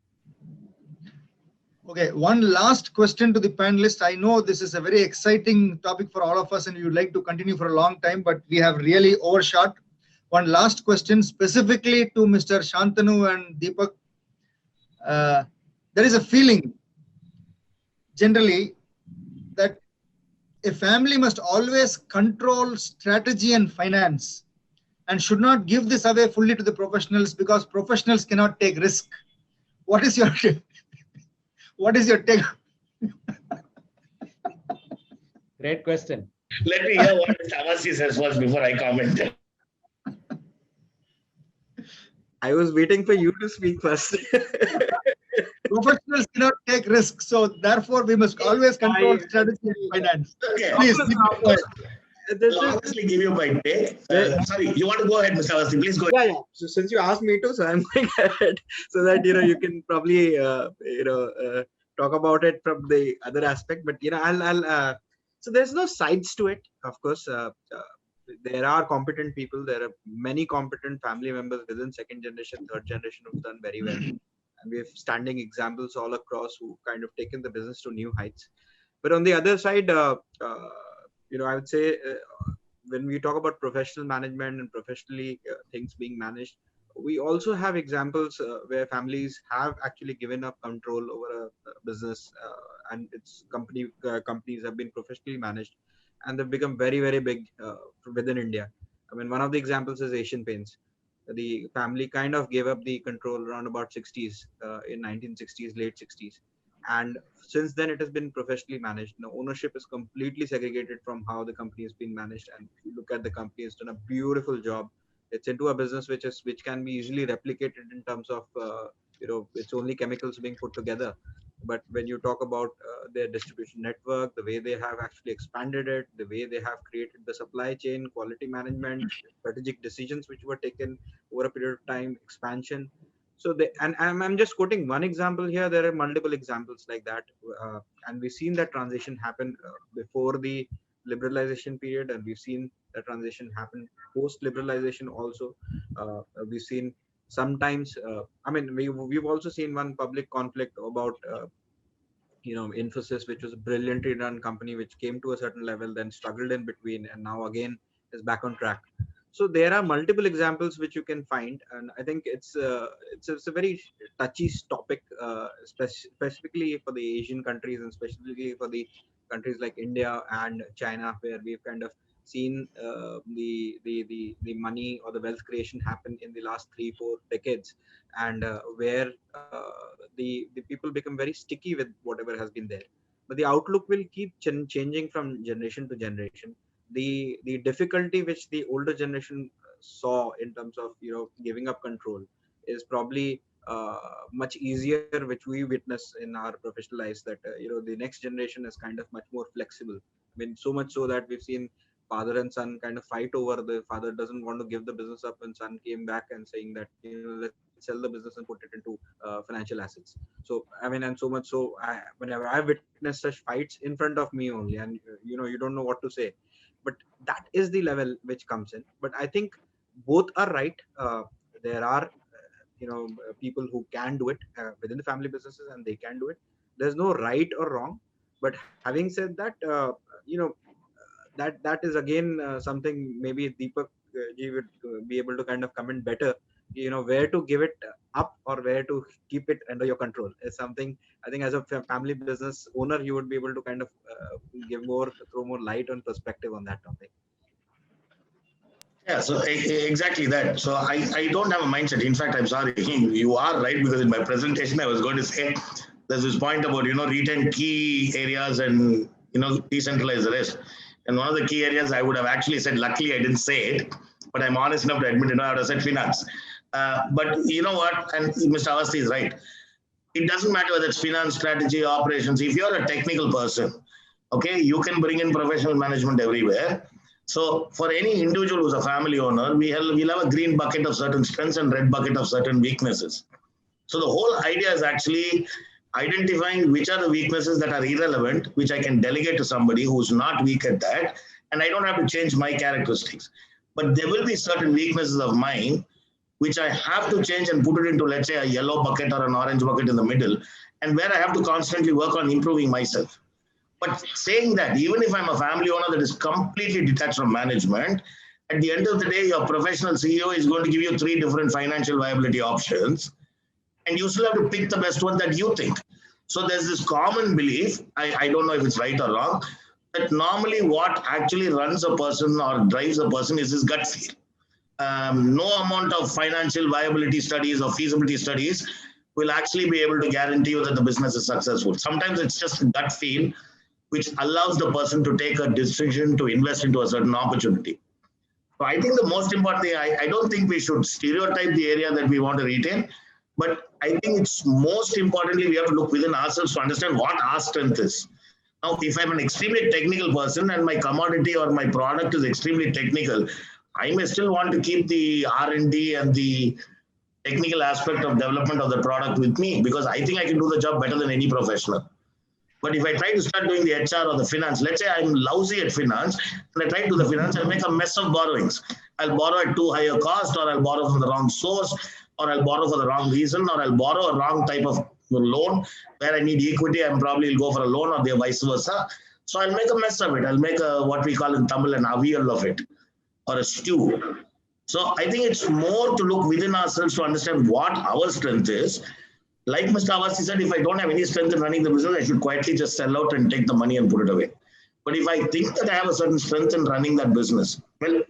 Okay, one last question to the panelists. I know this is a very exciting topic for all of us and we would like to continue for a long time, but we have really overshot. One last question specifically to Mr. Shantanu and Deepak. There is a feeling generally that a family must always control strategy and finance and should not give this away fully to the professionals because professionals cannot take risk. What is your take? Great question. Let me hear what Mr. Awasthi says first before I comment. I was waiting for you to speak first. Professionals cannot take risks, so therefore we must always control strategy and finance. Okay. Please, I'll honestly give you my take. Sorry, you want to go ahead, Mr. Awasthi? Please go ahead. Yeah. So since you asked me to, so I'm going ahead so that you can probably talk about it from the other aspect. But I'll so there's no sides to it. Of course, there are competent people. There are many competent family members within second generation, third generation who've done very well. And we have standing examples all across who kind of taken the business to new heights. But on the other side, I would say when we talk about professional management and professionally things being managed, we also have examples where families have actually given up control over a business and its companies have been professionally managed and they've become very, very big within India. I mean, one of the examples is Asian Paints. The family kind of gave up the control around about 60s, in 1960s, late 60s. And since then, it has been professionally managed. Now, ownership is completely segregated from how the company has been managed. And if you look at the company, it's done a beautiful job. It's into a business which can be easily replicated in terms of, it's only chemicals being put together. But when you talk about their distribution network, the way they have actually expanded it, the way they have created the supply chain, quality management, strategic decisions which were taken over a period of time, expansion. So I'm just quoting one example here. There are multiple examples like that, and we've seen that transition happen before the liberalization period, and we've seen that transition happen post liberalization also. We've seen sometimes, we've also seen one public conflict about Infosys, which was a brilliantly run company which came to a certain level, then struggled in between, and now again is back on track. So there are multiple examples which you can find, and I think it's a very touchy topic, specifically for the Asian countries and specifically for the countries like India and China, where we've kind of seen the money or the wealth creation happen in the last 3-4 decades, and where the people become very sticky with whatever has been there. But the outlook will keep changing from generation to generation. The difficulty which the older generation saw in terms of giving up control is probably much easier, which we witness in our professional lives, that the next generation is kind of much more flexible. I mean, so much so that we've seen father and son kind of fight over, the father doesn't want to give the business up, and son came back and saying that let's sell the business and put it into financial assets. So I mean, and so much so, whenever I've witnessed such fights in front of me only, and you don't know what to say, but that is the level which comes in. But I think both are right. There are people who can do it within the family businesses, and they can do it. There's no right or wrong. But having said that, that is again something maybe Deepak ji would be able to kind of comment better. Where to give it up or where to keep it under your control is something, I think, as a family business owner, you would be able to kind of throw more light on perspective on that topic. Yeah, so exactly that. So I don't have a mindset. In fact, I'm sorry, you are right, because in my presentation I was going to say there's this point about retain key areas and decentralize the rest. And one of the key areas I would have actually said, luckily I didn't say it, but I'm honest enough to admit I would have said finance. But you know what? And Mr. Awasthi is right. It doesn't matter whether it's finance, strategy, operations. If you're a technical person, okay, you can bring in professional management everywhere. So for any individual who's a family owner, we'll have a green bucket of certain strengths and red bucket of certain weaknesses. So the whole idea is actually identifying which are the weaknesses that are irrelevant, which I can delegate to somebody who's not weak at that, and I don't have to change my characteristics. But there will be certain weaknesses of mine which I have to change and put it into, let's say, a yellow bucket or an orange bucket in the middle, and where I have to constantly work on improving myself. But saying that, even if I'm a family owner that is completely detached from management, at the end of the day, your professional CEO is going to give you 3 different financial viability options, and you still have to pick the best one that you think. So there's this common belief, I don't know if it's right or wrong, that normally what actually runs a person or drives a person is his gut feel. No amount of financial viability studies or feasibility studies will actually be able to guarantee you that the business is successful. Sometimes it's just a gut feel which allows the person to take a decision to invest into a certain opportunity. So I think the most important thing, I don't think we should stereotype the area that we want to retain, but I think it's most importantly, we have to look within ourselves to understand what our strength is. Now, if I'm an extremely technical person and my commodity or my product is extremely technical, I may still want to keep the R&D and the technical aspect of development of the product with me, because I think I can do the job better than any professional. But if I try to start doing the HR or the finance, let's say I'm lousy at finance, and I try to do the finance, I'll make a mess of borrowings. I'll borrow at too high a cost, or I'll borrow from the wrong source, or I'll borrow for the wrong reason, or I'll borrow a wrong type of loan where I need equity. I'm probably will go for a loan, or the vice versa. So I'll make a mess of it. I'll make a what we call in Tamil an avial of it, or a stew. So I think it's more to look within ourselves to understand what our strength is. Like Mr. Awasthi said, if I don't have any strength in running the business, I should quietly just sell out and take the money and put it away. But if I think that I have a certain strength in running that business, well,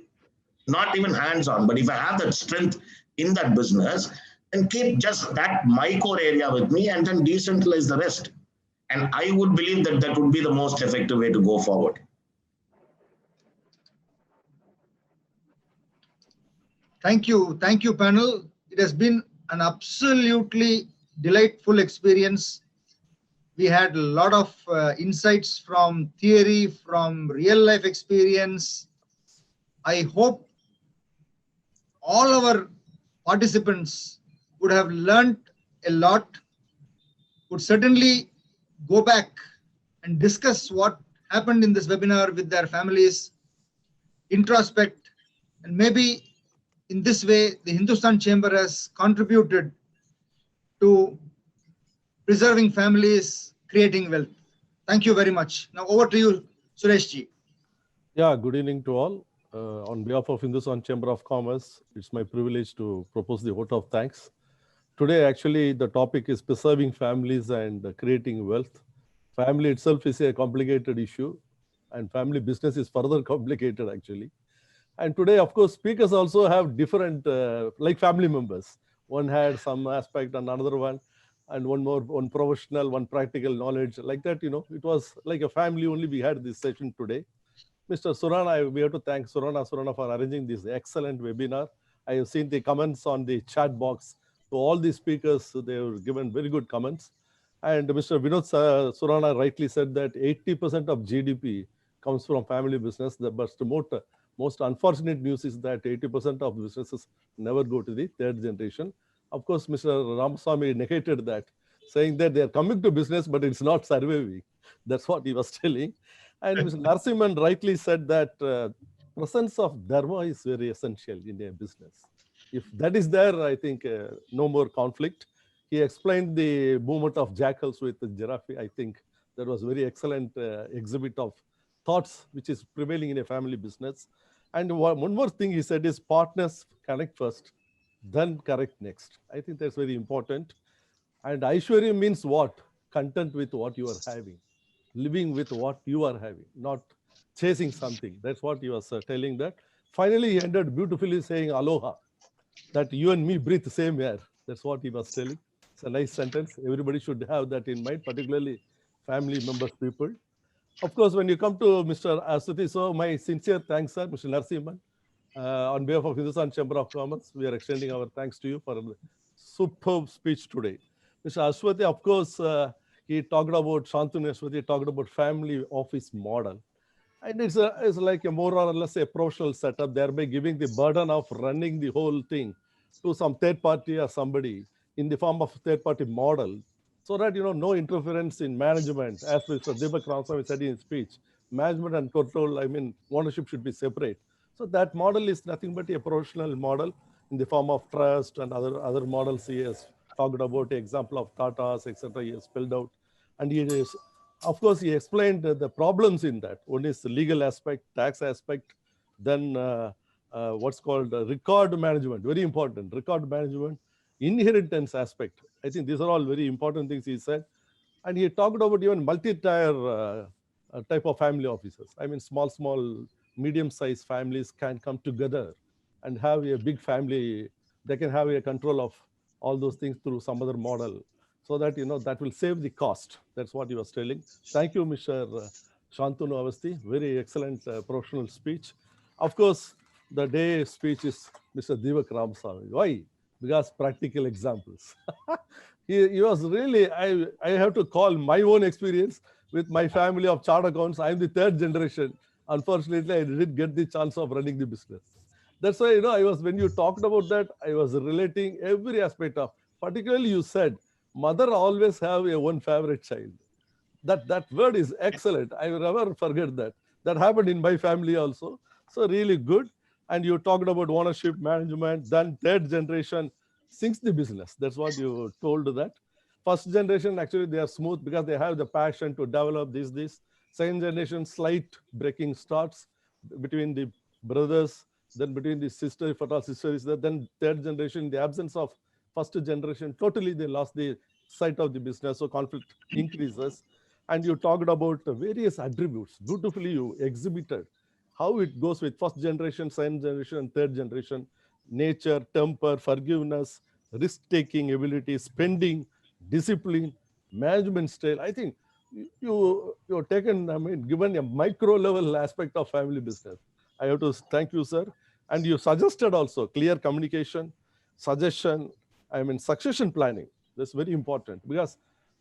not even hands-on, but if I have that strength in that business, then keep just that my core area with me and then decentralize the rest. And I would believe that that would be the most effective way to go forward. Thank you, panel. It has been an absolutely delightful experience. We had a lot of insights from theory, from real life experience. I hope all our participants would have learned a lot, would certainly go back and discuss what happened in this webinar with their families, introspect, and maybe in this way, the Hindustan Chamber has contributed to preserving families, creating wealth. Thank you very much. Now over to you, Suresh ji. Yeah, good evening to all. On behalf of Hindustan Chamber of Commerce, it's my privilege to propose the vote of thanks. Today, actually, the topic is preserving families and creating wealth. Family itself is a complicated issue, and family business is further complicated, actually. And today, of course, speakers also have different, like family members. One had some aspect and another one, and one professional, one practical knowledge. Like that, it was like a family only we had this session today. Mr. Surana, we have to thank Surana for arranging this excellent webinar. I have seen the comments on the chat box To all the speakers, they have given very good comments. And Mr. Vinod Surana rightly said that 80% of GDP comes from family business. The most unfortunate news is that 80% of businesses never go to the third generation. Of course, Mr. Ramaswamy negated that, saying that they are coming to business, but it's not surviving. That's what he was telling. And Mr. Narasimhan rightly said that presence of dharma is very essential in a business. If that is there, I think no more conflict. He explained the movement of jackals with the giraffe. I think that was very excellent exhibit of thoughts which is prevailing in a family business. And one more thing he said is partners connect first, then correct next. I think that's very important. And Aishwarya means what? Content with what you are having, living with what you are having, not chasing something. That's what he was telling that. Finally, he ended beautifully saying aloha, that you and me breathe the same air. That's what he was telling. It's a nice sentence. Everybody should have that in mind, particularly family members, people. Of course, when you come to Mr. Aswati, so my sincere thanks, sir, Mr. Narasimhan. On behalf of Hindustan Chamber of Commerce, we are extending our thanks to you for a superb speech today. Mr. Aswati, of course, he talked about, Shantanu Aswati talked about family office model. And it's like a more or less a professional setup, thereby giving the burden of running the whole thing to some third party or somebody in the form of third party model, so that, no interference in management. As Mr. Deepak Ramaswamy said in his speech, management and control, ownership should be separate. So that model is nothing but a professional model in the form of trust and other models he has talked about, the example of Tata's, etc. He has spelled out. And he is, of course, he explained the problems in that. One is the legal aspect, tax aspect, then what's called record management, very important, record management, inheritance aspect. I think these are all very important things he said. And he talked about even multi-tier type of family offices. Small, medium-sized families can come together and have a big family. They can have a control of all those things through some other model, so that, that will save the cost. That's what he was telling. Thank you, Mr. Shantanu Awasthi. Very excellent professional speech. Of course, the day speech is Mr. Deepak Ramaswamy. Why? Because practical examples. he was really, I have to call my own experience with my family of chartered accountants. I'm the third generation. Unfortunately, I didn't get the chance of running the business. That's why, when you talked about that, I was relating every aspect of, particularly you said, mother always have a one favorite child. That word is excellent. I will never forget that. That happened in my family also. So really good. And you talked about ownership, management, then third generation sinks the business. That's what you told that. First generation, actually, they are smooth because they have the passion to develop this. Second generation, slight breaking starts between the brothers, then between the sister, if at all sister is there. Then third generation, in the absence of first generation, totally they lost the sight of the business, so conflict increases. And you talked about various attributes. Beautifully you exhibited how it goes with first generation, second generation, and third generation. Nature, temper, forgiveness, risk-taking ability, spending, discipline, management style. I think you've taken, given a micro-level aspect of family business. I have to thank you, sir. And you suggested also clear communication, suggestion, succession planning. That's very important, because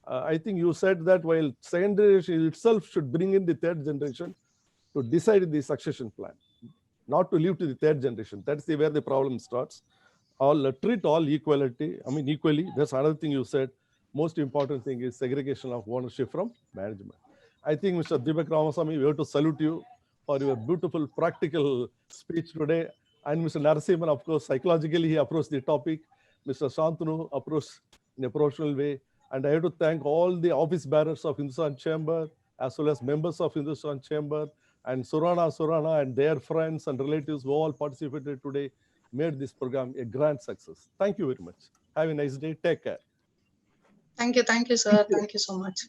I think you said that while second generation itself should bring in the third generation to decide the succession plan, not to leave to the third generation. That's where the problem starts. Treat all equality. Equally. That's another thing you said. Most important thing is segregation of ownership from management. I think, Mr. Deepak Ramaswamy, we have to salute you for your beautiful practical speech today. And Mr. Narasimhan, of course, psychologically he approached the topic. Mr. Shantanu approached in a professional way. And I have to thank all the office bearers of Hindustan Chamber, as well as members of Hindustan Chamber, and Surana and their friends and relatives who all participated today, made this program a grand success. Thank you very much. Have a nice day. Take care. Thank you, sir. Thank you so much.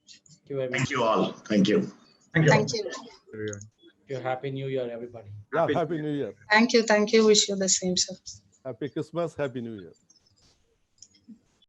Thank you very much. Thank you all. Thank you. Thank you. Happy New Year, everybody. Yeah, Happy New Year. Thank you. Wish you the same, sir. Happy Christmas. Happy New Year.